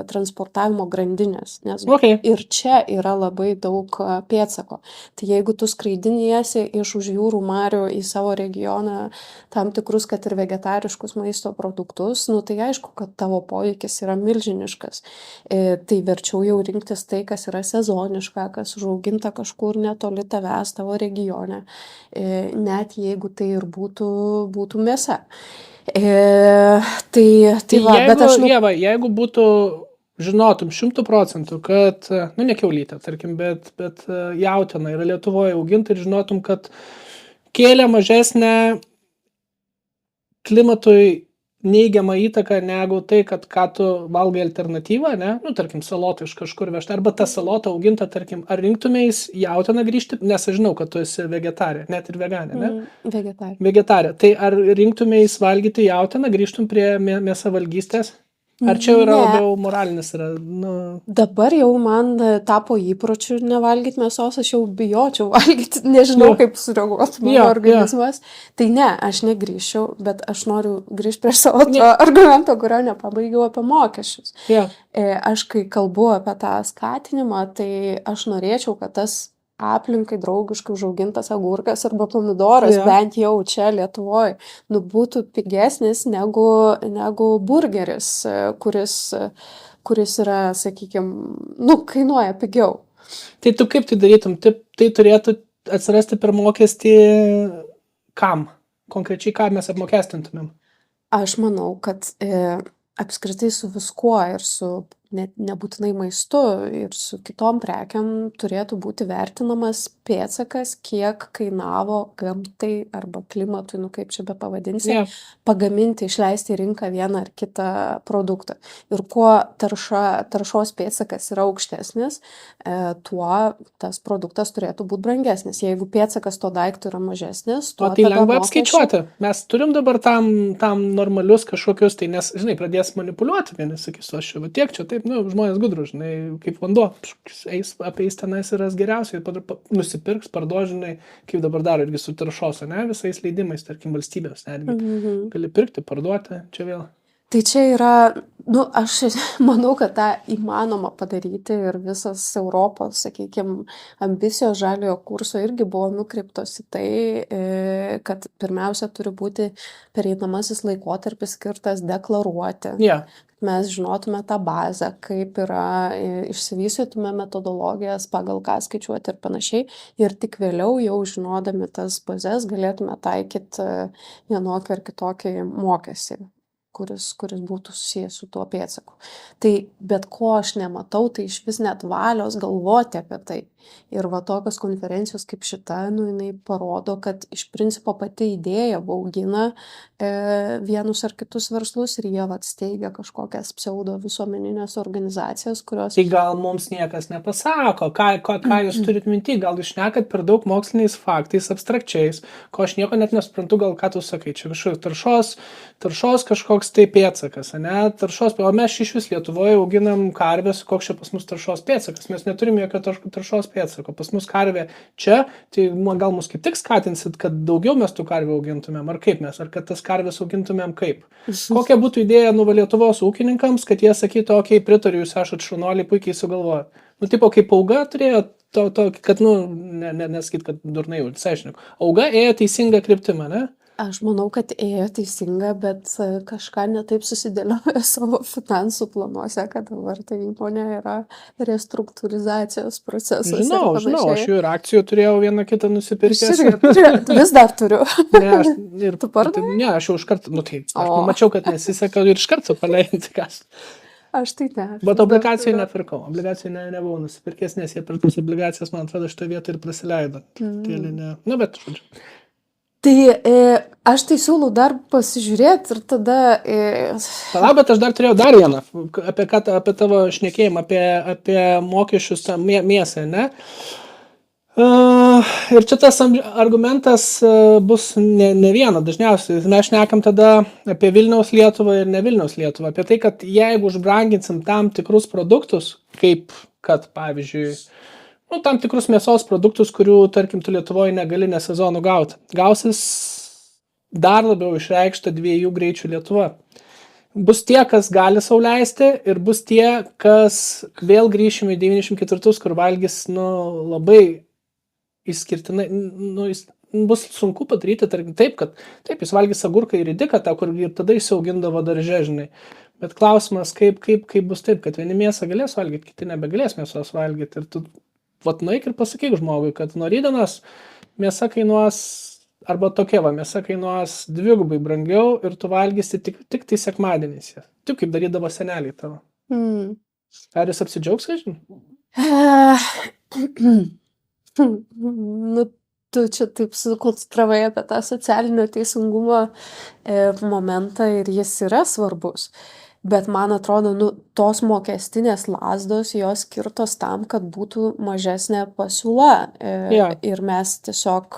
transportavimo grandinės, nes ir čia yra labai daug pėdsako. Tai jeigu tu skraidiniesi iš už jūrų marių į savo regioną tam tikrus, kad ir vegetariškus maisto produktus, tai aišku, kad tavo poveikis yra milžiniškas. Tai verčiau jau rinktis tai, kas yra sezoniška, kas užauginta kažkur netoli tavęs tavo regione, net jeigu tai ir būtų mėsa. Jeigu būtų, žinotum 100%, kad, ne kiaulytė, tarkim, bet jautiena yra Lietuvoje auginta ir žinotum, kad kėlė mažesnę klimatui neigiamą įtaką negu tai, kad ką tu valgai alternatyvą, ne, tarkim, salotą iš kažkur vežti, arba tą salotą auginta, tarkim, ar rinktumės jautieną grįžti, nes aš žinau, kad tu esi vegetarė, net ir veganė, ne? Vegetarė. Tai ar rinktumės valgyti jautieną, grįžtum prie mėsavalgystės? Ar čia yra labiau moralinis? Dabar jau man tapo įpročiu nevalgyti mėsos, aš jau bijočiau valgyti, nežinau, kaip sureaguotų mano organizmas. Tai ne, aš negrįžčiau, bet aš noriu grįžti prie savo argumento, kurio nepabaigiau apie mokesčius. Aš kai kalbu apie tą skatinimą, tai aš norėčiau, kad tas aplinkai draugiškai užaugintas agurkas arba pomidoras, Jo. bent jau čia Lietuvoje, nu, būtų pigesnis negu burgeris, kuris yra, sakykime, nu, kainuoja pigiau. Tai tu kaip tai darytum? Tai turėtų atsirasti per mokestį kam? Konkrečiai ką mes apmokestintumėm? Aš manau, kad apskritai su viskuo ir su nebūtinai maistu ir su kitom prekiam turėtų būti vertinamas pėdsakas, kiek kainavo gamtai arba klimatui, nu kaip čia be pavadinsi, Yeah. pagaminti, išleisti į rinką vieną ar kitą produktą. Ir kuo taršos pėdsakas yra aukštesnis, tuo tas produktas turėtų būti brangesnis. Jeigu pėdsakas to daikto yra mažesnis, O tuo tai tada lengva mokesčiai- apskaičiuoti. Mes turim dabar tam normalius kažkokius, tai nes, žinai, pradės manipuliuoti, vieni sakys, aš čia va tiek čia, taip, nu, žmonės gudrus, žinai, kaip vanduo, eis apeis tenais yra geriausiai, nusipirks, parduožinai, kaip dabar daro irgi su taršos, ne, visais leidimais, tarkim, valstybės, netgi. Mhm. Gali pirkti, parduoti, čia vėl. Tai čia yra, nu, aš manau, kad tą įmanoma padaryti ir visas Europos, sakykime, ambicijos žaliojo kurso irgi buvo nukreiptos į tai, kad pirmiausia turi būti pereinamasis laikotarpis skirtas deklaruoti. Yeah. Mes žinotume tą bazę, kaip yra, išsivystytume metodologijas, pagal ką skaičiuoti ir panašiai. Ir tik vėliau jau žinodami tas bazės galėtume taikyti vienokį ar kitokį mokestį, kuris būtų susijęs su tuo pėdsaku. Tai bet ko aš nematau, tai iš vis net valios galvoti apie tai. Ir va tokios konferencijos kaip šita, nu, jinai parodo, kad iš principo pati idėja baugina vienus ar kitus verslus ir jie steigia kažkokias pseudo visuomeninės organizacijas, kurios... Tai gal mums niekas nepasako, ką jūs turit minty, gal jūs šnekat per daug moksliniais faktais, abstrakčiais, ko aš nieko net nesuprantu, gal ką tu sakai, čia kažkoks taršos kažkoks tai pėdsakas, ne, taršos, o mes iš vis Lietuvoje auginam karvės, koks čia pas mus taršos pėdsakas, mes neturim jokio taršos pėdsako, pas mus karvė čia, tai gal mus kaip tik skatinsit, kad daugiau mes tų karvių augintumėm, ar kaip mes, ar kad tas karvės augintumėm kaip. Kokia būtų idėja Lietuvos ūkininkams, kad jie sakytų, okei, pritariu, jūs esat šunoliai, puikiai sugalvojat. Nu, tipo, kaip auga turėjo, kad, nu, nesakyt, kad durnai jau, sąžininkai. Auga ėjo teisinga kryptimą, ne? Aš manau, kad ėjo teisinga, bet kažką netaip susidėliojo savo finansų planuose, kad dabar tai įmonė yra restruktūrizacijos procesas. Žinau, aš jų ir akcijų turėjau vieną kitą nusipirkęs. Vis dar turiu. Ne, Tu pardavai? Ne, aš jau iš karto, nu tai, aš mačiau, kad nesiseka ir iš karto paleidinti kas. Aš tai ne. Bet obligacijų nepirkau, obligacijų nebuvau nusipirkęs, nes jie per tas obligacijas, man atrodo, šitą vietą ir praleido. Nu, bet, žodžiu. Tai aš tai siūlau dar pasižiūrėti ir tada... Bet aš dar turėjau dar vieną, apie tavo šnekėjimą, apie mokesčius mėsai, ne? Ir čia tas argumentas bus ne viena, dažniausiai. Mes šnekam tada apie Vilniaus Lietuvą ir ne Vilniaus Lietuvą. Apie tai, kad jeigu užbranginsim tam tikrus produktus, kaip kad, pavyzdžiui, tam tikrus mėsos produktus, kurių, tarkim, tu Lietuvoje negali ne sezonų gauti. Gausis dar labiau išreikšta dviejų greičių Lietuva. Bus tie, kas gali sau leisti ir bus tie, kas vėl grįšim į 94, kur valgys, labai išskirtinai, bus sunku padaryti, tarkim, taip, jis valgys agurką ir ridiką, kur ir tada įsiaugindavo darže, žinai. Bet klausimas, kaip bus taip, kad vieni mėsą galės valgyti, kiti nebegalės mėsos valgyti. Ir tu nueik ir pasakyk žmogui, kad nuo rytdienos mėsa kainuos, arba tokia mėsa kainuos dvigubai brangiau ir tu valgysi tik tai sekmadieniais. Taip kaip darydavo seneliai tavo. Ar jis apsidžiaugs, žinai? Nu, tu čia taip sukonstravai apie tą socialinio teisingumo momentą ir jis yra svarbus. Bet man atrodo, tos mokestinės lazdos, jos skirtos tam, kad būtų mažesnė pasiūla. Ir mes tiesiog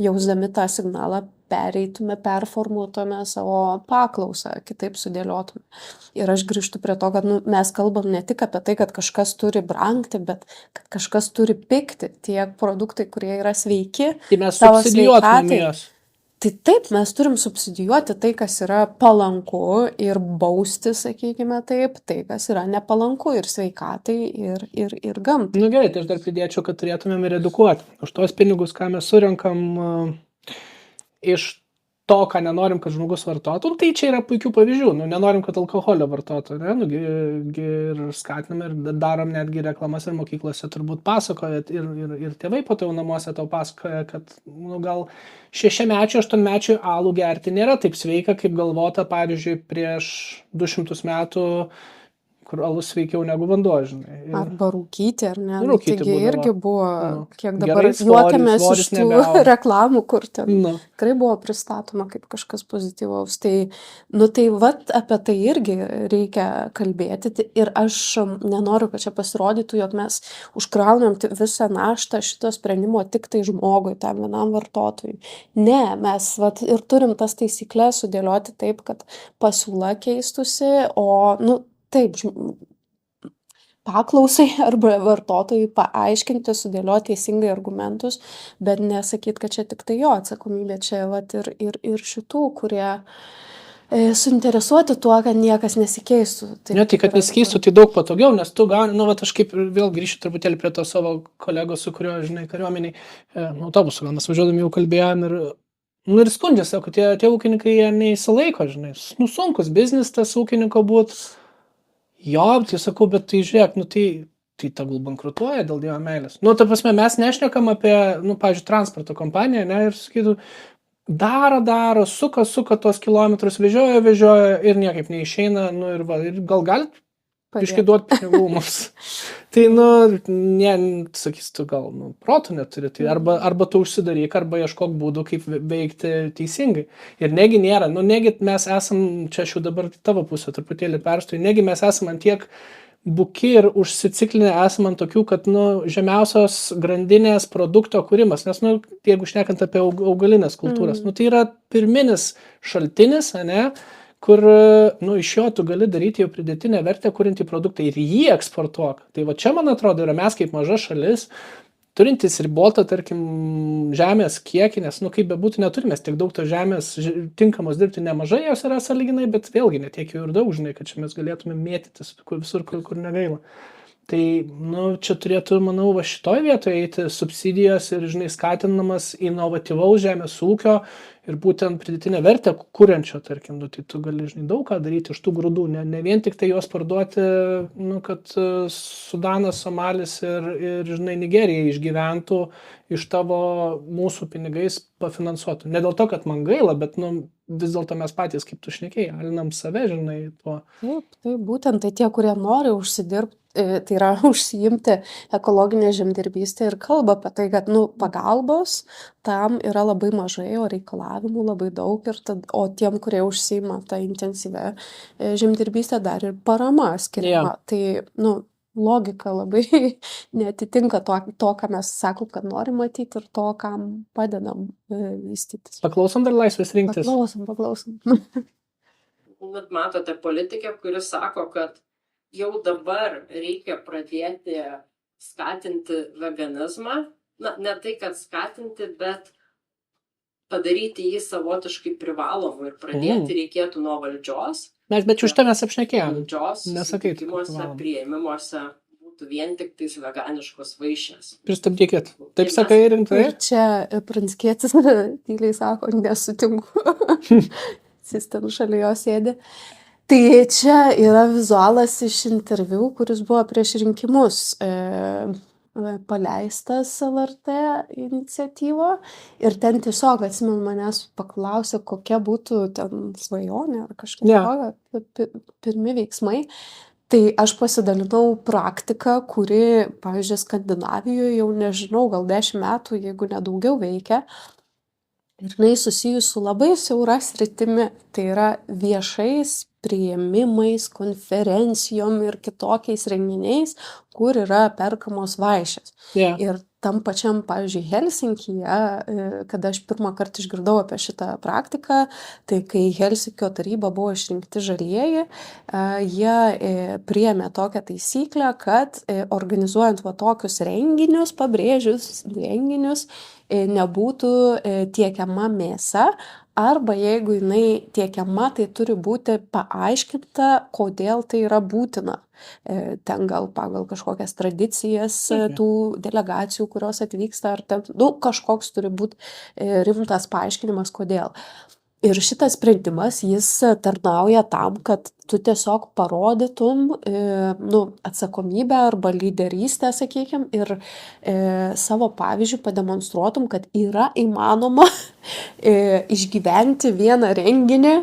jausdami tą signalą performuotume savo paklausą, kitaip sudėliotume. Ir aš grįžtu prie to, kad mes kalbam ne tik apie tai, kad kažkas turi brangti, bet kad kažkas turi pigti. Tie produktai, kurie yra sveiki, tai mes subsidijuotume juos. Tai taip, mes turim subsidijuoti tai, kas yra palanku ir bausti, sakykime taip, tai, kas yra nepalanku ir sveikatai, ir gamtai. Nu gerai, tai aš dar pridėčiau, kad turėtumėm ir edukuoti. Už tos pinigus, ką mes surinkam iš to, ką nenorim, kad žmogus vartotų, tai čia yra puikių pavyzdžių. Nu, nenorim, kad alkoholio vartotų, ne? Nu, ir skatinam ir darom netgi reklamas ir mokyklose turbūt pasakojat ir tėvai po to jau namuose tau pasakoja, kad nu, gal 6-mečių, 8-mečių alų gerti nėra taip sveika, kaip galvota, pavyzdžiui, prieš 200 metų, kur alus sveikiau negu vanduo, žinai. Arba rūkyti, ar ne? Rūkyti Taigi būdavo. irgi buvo, kiek dabar Gerai, juokiamės iš tų nebeauga. reklamų, kur ten Nu. tikrai buvo pristatoma kaip kažkas pozityvaus. Tai, nu tai vat apie tai irgi reikia kalbėti. Ir aš nenoriu, kad čia pasirodytų, jog mes užkraunam visą naštą šito sprendimo tik tai žmogui, tam vienam vartotojui. Ne, mes vat ir turim tas taisyklės sudėlioti taip, kad pasiūla keistusi, o, nu, taip, paklausai arba vartotojui paaiškinti, sudėlioti teisingai argumentus, bet nesakyt, kad čia tik tai jo atsakomybė, čia vat ir šitų, kurie suinteresuoti tuo, kad niekas nesikeistų. Ne, tai kad nesikeistų, tai daug patogiau, nes tu gauni, nu, vat aš kaip vėl grįšiu truputėlį prie to savo kolegos, su kuriuo, žinai, kariuomeniai, autobusu, gal mes važiuodami jau kalbėjom ir skundžiasi, kad tie ūkininkai jie neįsilaiko, žinai, nu, sunkus biznis tas ūkininko būt. Jo, tai sakau, bet tai žiūrėk, nu tai tegul bankrutuoja dėl Dievo meilės. Nu, ta prasme, mes nešnekam apie, nu, pavyzdžiui, transporto kompaniją, ne, ir sakytų, daro, suka tos kilometrus, vežioja ir niekaip neišeina, nu, ir gal galit biškį duoti pinigų mums. Tai, nu, ne, sakys, tu gal, nu, protų neturi, tai arba tu užsidaryk, arba ieškok būdų, kaip veikti teisingai. Ir negi nėra, nu, negi mes esam, čia aš jau dabar tavo pusę truputėlį perstoju, negi mes esam ant tiek buki ir užsiciklinę esam ant tokių, kad, nu, žemiausios grandinės produkto kūrimas, nes, nu, jeigu šnekant apie augalinės kultūras, nu, tai yra pirminis šaltinis, ne, kur, nu, iš jo tu gali daryti jau pridėtinę vertę kūrinti produktą ir jį eksportuok. Tai va čia, man atrodo, yra mes kaip maža šalis, turintys ribotą, tarkim, žemės kiekį, nes, nu, kaip bebūtų, neturime tiek daug to žemės tinkamos dirbti, nemažai jos yra sąlyginai, bet vėlgi netiek jau ir daug, žinai, kad čia mes galėtume mėtytis visur, kur negaila. Tai, nu, čia turėtų, manau, va šitoj vietoje eiti subsidijos ir, žinai, skatinamas inovatyvaus žemės ūkio ir būtent pridėtinę vertę kuriančio, tarkim, nu, tai tu gali, žinai, daug ką daryti iš tų grūdų, ne vien tik tai juos parduoti, nu, kad Sudanas, Somalis ir, žinai, Nigerija išgyventų iš tavo mūsų pinigais pafinansuotų. Ne dėl to, kad man gaila, bet, nu, vis dėlto mes patys, kaip tu šnekėjai, alinam save, žinai, tuo. Taip, būtent tai tie, kurie nori užsidirbti, tai yra užsiimti ekologinę žemdirbystę ir kalba apie tai, kad, nu, pagalbos tam yra labai mažai, o reikalavimų labai daug, o tiem, kurie užsiima tą intensyvę žemdirbystę, dar ir parama skiriama. Tai, nu, logika labai neatitinka to, ką mes sakom, kad norim matyti ir to, kam padedam vystytis. Paklausom dar laisvės rinktis. Paklausom. Bet matote politikę, kuris sako, kad jau dabar reikia pradėti skatinti veganizmą. Na, ne tai, kad skatinti, bet padaryti jį savotiškai privalomu ir pradėti reikėtų nuo valdžios. Bet už tą mes apšnekėjom. Valdžios Nesakai, sutikimuose, priėmimuose būtų vien tik tais veganiškos vaišės. Pristabdykit. Taip sakai rimtai? Ir čia Pranckietis tyliai sako, nesutinku. Jis ten šalia jo sėdi. Tai čia yra vizualas iš interviu, kuris buvo prieš rinkimus paleistas LRT iniciatyvo ir ten tiesiog, atsimenu, manęs paklausė, kokia būtų ten svajonė ar kažkokia pirmi veiksmai. Tai aš pasidalinau praktiką, kuri, pavyzdžiui, Skandinavijoje jau nežinau, gal 10 metų, jeigu nedaugiau veikia. Ir jinai susijus su labai siaura sritimi, tai yra viešais priėmimais, konferencijom ir kitokiais renginiais, kur yra perkamos vaišės. Yeah. Ir tam pačiam, pavyzdžiui, Helsinkyje, kada aš pirmą kartą išgirdau apie šitą praktiką, tai kai Helsinkio taryba buvo išrinkti žalieji, jie priėmė tokią taisyklę, kad organizuojant va tokius renginius, pabrėžius renginius, nebūtų tiekiama mėsa, arba jeigu jinai tiekiama, tai turi būti paaiškinta, kodėl tai yra būtina. Ten gal pagal kažkokias tradicijas tų delegacijų, kurios atvyksta, ar ten, kažkoks turi būti rimtas paaiškinimas, kodėl. Ir šitas sprendimas, jis tarnauja tam, kad tu tiesiog parodytum atsakomybę arba lyderystę, sakykime, ir savo pavyzdžių pademonstruotum, kad yra įmanoma išgyventi vieną renginį,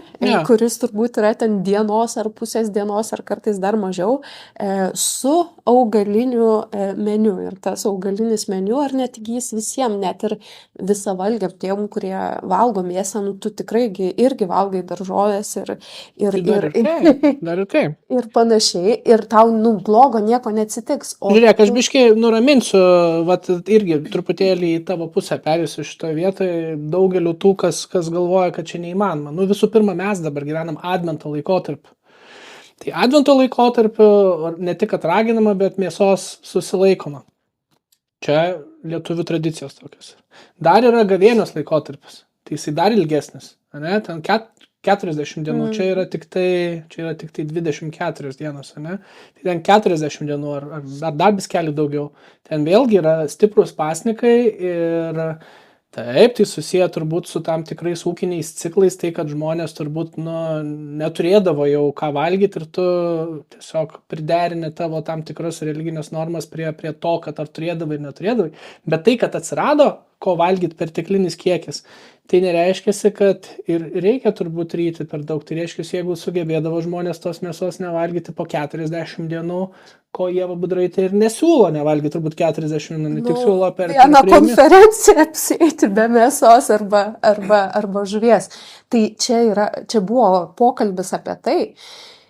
kuris turbūt yra ten dienos ar pusės dienos, ar kartais dar mažiau, su augaliniu meniu. Ir tas augalinis meniu, ar net jis visiems, net ir visavalgiam tiem, kurie valgo mėsą, tu tikrai irgi valgai daržovės Dar ir kaip. Ir panašiai, ir tau blogo nieko neatsitiks. Žiūrėk, aš biškai nuraminsiu, irgi truputėlį į tavo pusę perėsiu šitoje vietoje, daugeliu tų, kas galvoja, kad čia neįmanoma. Visų pirma, mes dabar gyvenam advento laikotarpiu. Tai advento laikotarpiu ne tik atraginama, bet mėsos susilaikoma. Čia lietuvių tradicijos tokios. Dar yra gavėnios laikotarpis, tai jisai dar ilgesnis, ne? Ten 40 dienų, čia yra tik tai 24 dienos, ne? Tai ten 40 dienų ar dar biskelį daugiau. Ten vėlgi yra stiprus pasnikai ir taip, tai susiję turbūt su tam tikrais ūkiniais ciklais, tai kad žmonės turbūt neturėdavo jau ką valgyti ir tu tiesiog priderini tavo tam tikras religinės normas prie to, kad ar turėdavai ir neturėdavai. Bet tai, kad atsirado ko valgyti perteklinis kiekis, tai nereiškia, kad ir reikia turbūt ryti per daug. Tai reiškia, jeigu sugebėdavo žmonės tos mėsos nevalgyti po 40 dienų, ko Ieva Budraitė ir nesiūlo nevalgyti turbūt 40 dienų, ne tik siūlo per vieną konferenciją apsėti be mėsos arba žuvies. Tai čia buvo pokalbis apie tai.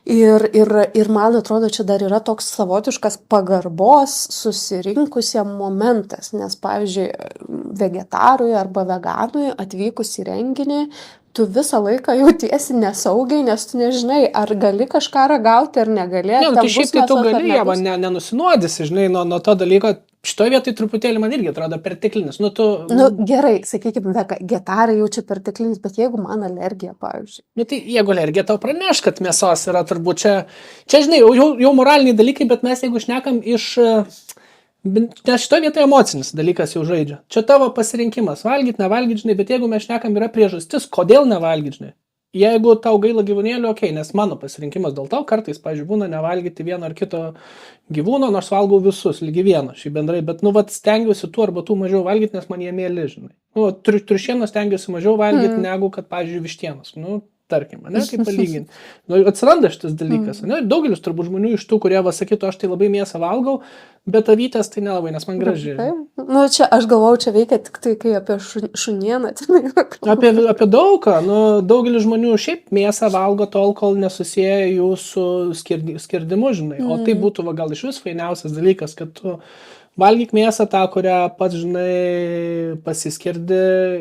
Ir man atrodo, čia dar yra toks savotiškas pagarbos susirinkusiam momentas, nes, pavyzdžiui, vegetarui arba veganui atvykus į renginį, tu visą laiką jautiesi nesaugiai, nes tu nežinai, ar gali kažką ragauti, ar negali. Ne, tai šiaip tai tu gali, Ieva, nenusinuodysi, žinai, nuo to dalyko. Šitoje vietoje truputėlį man irgi atrodo perteklinis. Gerai, sakykime, vegetarai jau čia perteklinis, bet jeigu man alergija, pavyzdžiui. Tai jeigu alergija, tau praneš, kad mėsos yra turbūt čia žinai, jau moraliniai dalykai, bet mes jeigu šnekam nes šitoje vietoje emocinis dalykas jau žaidžia. Čia tavo pasirinkimas, valgyti, nevalgyti, žinai, bet jeigu mes šnekam yra priežastis, kodėl nevalgyti, žinai. Jeigu tau gaila gyvūnėlių, nes mano pasirinkimas dėl tau kartais, pavyzdžiui, būna nevalgyti vieno ar kito gyvūno, nors valgau visus, lygi vieno, šį bendrai, bet, stengiuosi tų arba tų mažiau valgyti, nes man jie mėly, žinai. Triušienos stengiuosi mažiau valgyti, negu kad, pavyzdžiui, vištienos. Tarkim, ne, kaip palyginti. Atsiranda šitas dalykas. Ne? Daugelis turbūt žmonių iš tų, kurie sakytų, aš tai labai mėsą valgau, bet avytės tai nelabai, nes man graži. Čia aš galvau, čia veikia tik tai, kai apie šunieną. Apie daugą. Daugelis žmonių šiaip mėsą valgo tol, kol nesusieja jų su skirdimu, žinai. O tai būtų gal iš vis fainiausias dalykas, kad tu valgyk mėsą tą, kurią pats, žinai, pasiskirdi,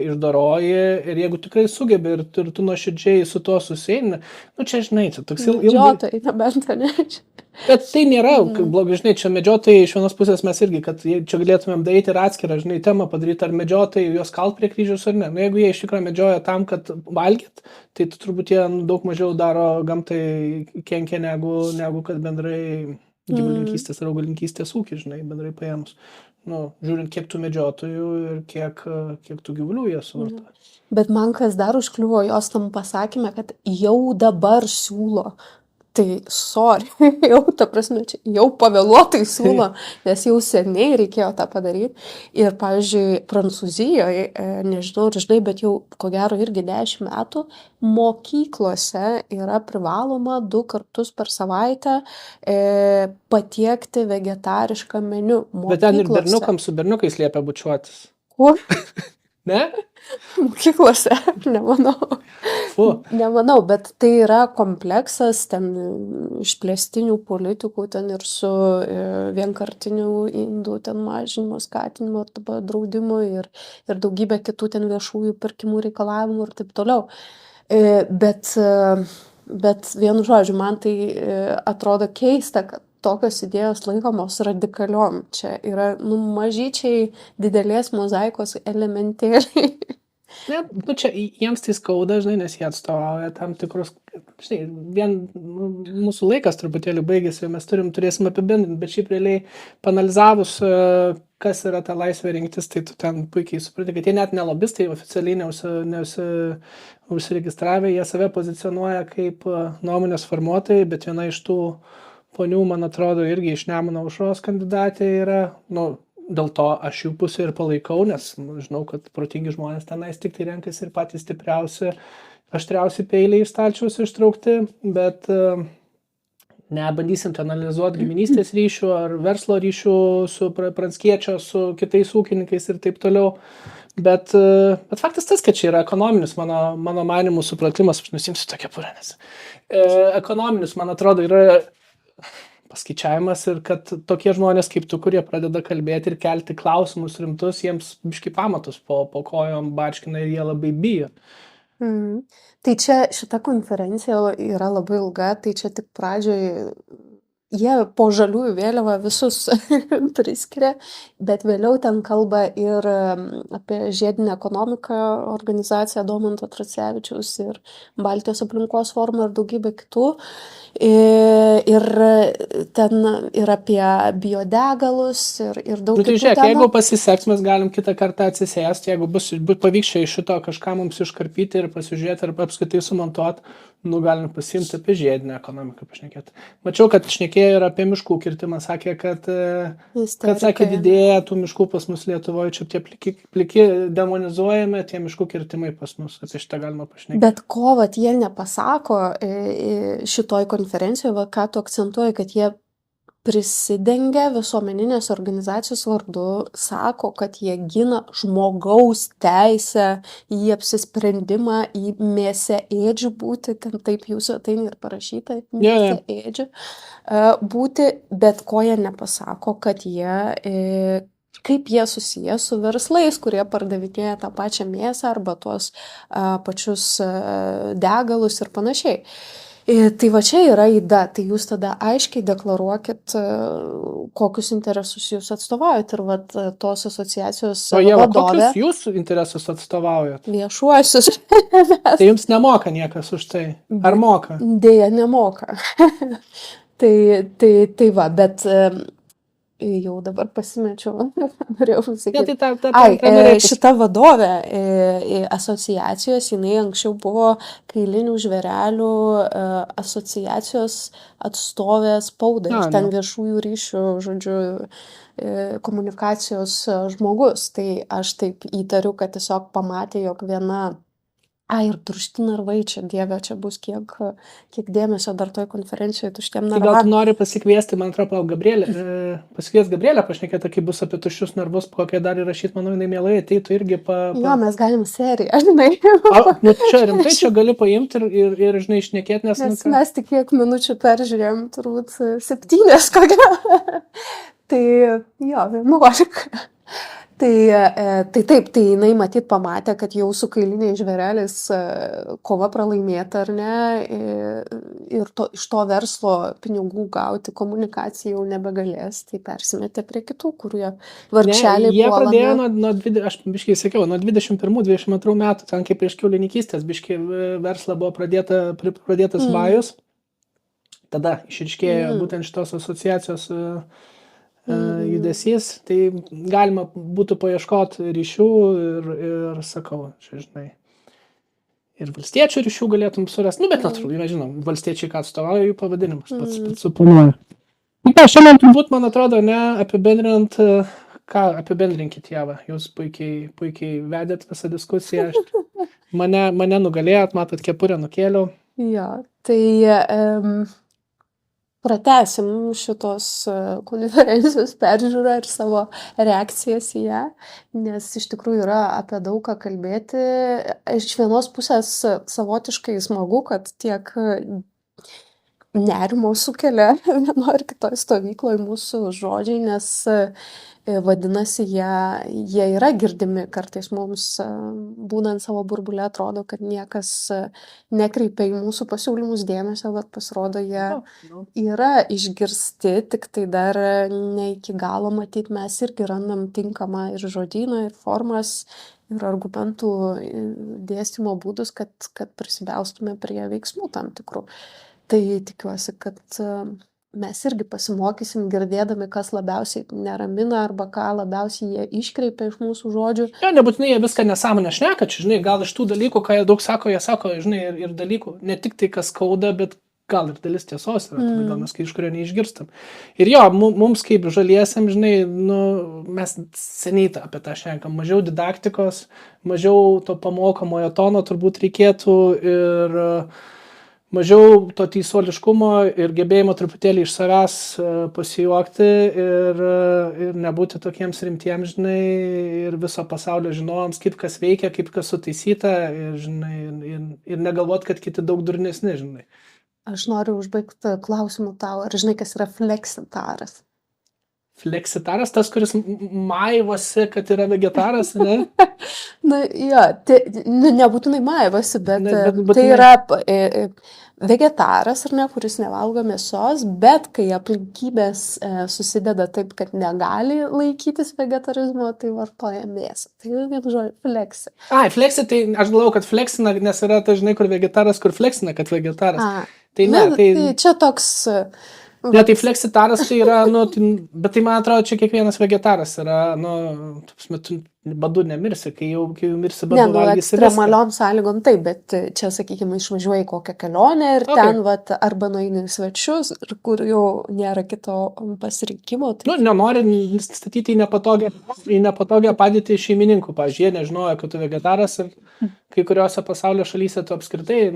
išdoroji ir jeigu tikrai sugebi ir tu nuoširdžiai su tuo susieini, čia, žinai, čia toks ilgai. Medžiotojai, nebent, ne? Bet tai nėra blogai, žinai, čia medžiotojai iš vienos pusės mes irgi, kad čia galėtumėm daryti ir atskirą, žinai, temą padaryti, ar medžiotojai juos kalt prie kryžiaus ar ne. Jeigu jie iš tikrųjų medžioja tam, kad valgyt, tai turbūt jie daug mažiau daro gamtai kenkia negu kad bendrai gyvulinkystės ar augalinkystės ūkį, žinai, bendrai paėmus. Žiūrint, kiek tų medžiotojų ir kiek tų gyvulių jie suvartoja. Bet man kas dar užkliuvo jos tam pasakymę, kad jau dabar siūlo. Tai sorry, ta prasme, čia jau pavėluotai siūlo, nes jau seniai reikėjo tą padaryti. Ir, pavyzdžiui, Prancūzijoje, nežinau, žinai, bet jau ko gero irgi 10 metų, mokyklose yra privaloma 2 kartus per savaitę patiekti vegetarišką meniu. Bet ten ir bernukams su bernukais liepia bučiuotis. Kur? Ne? Mokyklose, nemanau. Fu. Nemanau, bet tai yra kompleksas ten išplėstinių politikų, ten ir su vienkartinių indų ten mažinimo, skatinimo arba draudimo ir daugybė kitų ten viešųjų pirkimų reikalavimų ir taip toliau. Bet vienu žodžiu, man tai atrodo keista, kad tokios idėjos laikomos radikaliom. Čia yra mažyčiai didelės mozaikos elementėliai. Ne, čia jiems tai skauda, žinai, nes jie atstovauja tam tikrus, žinai, mūsų laikas truputėlį baigėsi, mes turėsim apibendrinti, bet šiaip realiai panalizavus, kas yra ta laisvė rinktis, tai tu ten puikiai supranti, kad jie net ne lobistai, oficialiai neužsiregistravę, jie save pozicionuoja kaip nuomonės formuotojai, bet viena iš tų ponių, man atrodo, irgi iš Nemuno aušros kandidatė yra, dėl to aš jų pusę ir palaikau, nes žinau, kad protingi žmonės tenais tik tai renkasi ir patys stipriausi, aštriausi peiliai iš stalčiaus ištraukti, bet nebandysim analizuoti giminystės ryšių ar verslo ryšių su Pranckiečio, su kitais ūkininkais ir taip toliau. Bet faktas tas, kad čia yra ekonominis mano manimų supratimas, aš nusimsiu tokia purenės. Ekonominis, man atrodo, yra paskaičiavimas ir kad tokie žmonės kaip tu, kurie pradeda kalbėti ir kelti klausimus rimtus, jiems biškai pamatus po kojom barškina ir jie labai bijo. Tai čia šita konferencija yra labai ilga, tai čia tik pradžioj jie po žaliųjų vėliavą visus priskiria, bet vėliau ten kalba ir apie žiedinę ekonomiką organizaciją Domanto Tracevičiaus ir Baltijos aplinkos forumą ir daugybę kitų. Ir ten ir apie biodegalus ir daug kitų Žiūrėk, temų. jeigu pasiseks, mes galim kitą kartą atsisėsti, jeigu pavyks čia iš šito kažką mums iškarpyti ir pasižiūrėti ar apskritai sumontuoti, galim pasiimti apie žiedinę ekonomiką pašnekėti. Mačiau, kad šnekėjo ir apie miškų kirtimą, sakė, kad sakė, didėja tų miškų pas mus Lietuvoje, čia tie pliki demonizuojame, tie miškų kirtimai pas mus, apie šitą galima pašnekėti. Bet ko jie nepasako šitoj konferencijoje, ką tu akcentuoji, kad jie prisidengia visuomeninės organizacijos vardu, sako, kad jie gina žmogaus teisę į apsisprendimą, į mėsėėdžių būti, ten taip jūsų ateina ir parašyta, mėsėėdžių būti, bet ko jie nepasako, kad jie kaip jie susiję su verslais, kurie pardavinėja tą pačią mėsą arba tuos pačius degalus ir panašiai. Tai va čia yra įda, tai jūs tada aiškiai deklaruokit, kokius interesus jūs atstovaujat ir vat tos asociacijos vadovė. Kokius jūs interesus atstovaujat? Viešuosius. Tai jums nemoka niekas už tai? Ar moka? Dėja, nemoka. tai va, bet jau dabar pasimečiau, norėjau pasakyti. Šita vadovė asociacijos, jinai anksčiau buvo kailinių žvėrelių asociacijos atstovė spaudai, ten viešųjų ryšių, žodžiu, komunikacijos žmogus. Tai aš taip įtariu, kad tiesiog pamatė, jog viena ir tušti narvai čia, Dieve, čia bus kiek dėmesio dar toj konferencijoje tuštiem narvam. Tai gal tu nori pasikviesti, man atrodo, pasikviesti Gabrielę pašnekėti, kai bus apie tuščius narvus, kokie dar įrašyti, manau, jinai mielai ateitų irgi Jo, mes galim seriją, žinai. Čia rimtai, čia gali paimti ir žinai, šnekėti, nes mes tik kiek minučių peržiūrėjom, turbūt 7 kokią. Tai jo, 11. Tai taip, tai jinai matyt pamatė, kad jau su kailiniais žvėreliais kova pralaimėta, ar ne, ir iš to verslo pinigų gauti komunikaciją jau nebegalės, tai persimetė prie kitų, kurie vargšeliai jie pradėjo aš biškai sakiau, nuo 21-22 metų, ten kaip prieš kiaulininkystės, biškai versla buvo pradėtas vajus, tada išryškėjo būtent šitos asociacijos judesys, tai galima būtų paieškoti ryšių ir sakau, čia žinai, ir valstiečių ryšių galėtum surasti, bet natūralu, žinom, valstiečiai ką atstovauja, jų pavadinimas pats suponuoja. Šiandien turbūt, man atrodo, apibendrinant, ką apibendrinkit, Ieva, jūs puikiai vedėt visą diskusiją, mane nugalėjot, matot, kepurę nukėliau. Jo, tai pratęsim šitos konferencijos peržiūrą ir savo reakcijas į ją, nes iš tikrųjų yra apie daug ką kalbėti. Iš vienos pusės savotiškai smagu, kad tiek nerimo sukelia vienoje ar kitoje stovykloje mūsų žodžiai, nes vadinasi, jie yra girdimi. Kartais mums, būnant savo burbulę, atrodo, kad niekas nekreipia į mūsų pasiūlymus dėmesio, bet pasirodo, jie yra išgirsti, tik tai dar ne iki galo matyt, mes irgi randam tinkamą ir žodyną, ir formas, ir argumentų dėstymo būdus, kad prisibelstume prie veiksmų tam tikrų. Tai tikiuosi, kad mes irgi pasimokysim girdėdami, kas labiausiai neramina arba ką labiausiai jie iškreipia iš mūsų žodžių. Jo, nebūtinai jie viską nesąmonę šneka, čia, žinai, gal iš tų dalykų, ką jie daug sako, jie sako, žinai, ir dalykų, ne tik tai, kas skauda, bet gal ir dalis tiesos yra, tada gal mes iš kurio neišgirstam. Ir jo, mums kaip žaliesiam, žinai, mes seniai apie tą šnekam, mažiau didaktikos, mažiau to pamokomojo tono turbūt reikėtų ir mažiau to teisuoliškumo ir gebėjimo truputėlį iš savęs pasijuokti ir nebūti tokiems rimtiems, žinai, ir viso pasaulio žinovams, kaip kas veikia, kaip kas sutaisyta ir, žinai, ir negalvot, kad kiti daug durnesni, žinai. Aš noriu užbaigti klausimu tau, ar žinai, kas yra fleksitaras? Fleksitaras, tas, kuris maivosi, kad yra vegetaras, ne? Na, jo, nebūtinai maivosi, bet tai ne. yra vegetaras, ar ne, kuris nevalgo mėsos, bet kai aplinkybės susideda taip, kad negali laikytis vegetarizmo, tai vartoja mėsą. Tai vienu žodžiu, fleksi. Fleksi, tai aš galvoju, kad fleksina, nes yra tai, žinai, kur vegetaras, kur fleksina, kad vegetaras. Tai ne, tai čia toks... Ne, tai fleksitaras tai yra, bet tai man atrodo, čia kiekvienas vegetaras yra, tu badu nemirsi, kai jau mirsi badu valgysi. Ekstremaliom sąlygom taip, bet čia, sakykime, išvažiuoji į kokią kelionę ir ten, arba nueini į svečius, kur jau nėra kito pasirinkimo. Tai... nenori statyti į nepatogią padėtį šeimininkų. Pavyzdžiui, jie nežinojo, kad tu vegetaras ir kai kuriuose pasaulio šalyse tu apskritai,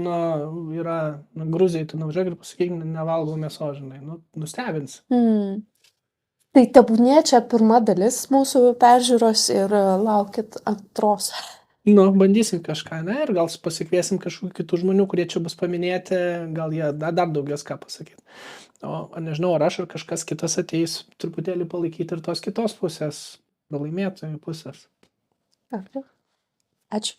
yra Gruzijai, tu nuvažiuok ir pasakyk, nevalgau mėsos, žinai, nustebins. Tai tebūnie čia pirma dalis mūsų peržiūros ir laukit antros. Bandysim kažką, ne, ir gal pasikviesim kažkokių kitų žmonių, kurie čia bus paminėti, gal jie dar daugiau ką pasakyti. Nežinau, ar aš ar kažkas kitas ateis truputėlį palaikyti ir tos kitos pusės, laimėtojų pusės. Ačiū.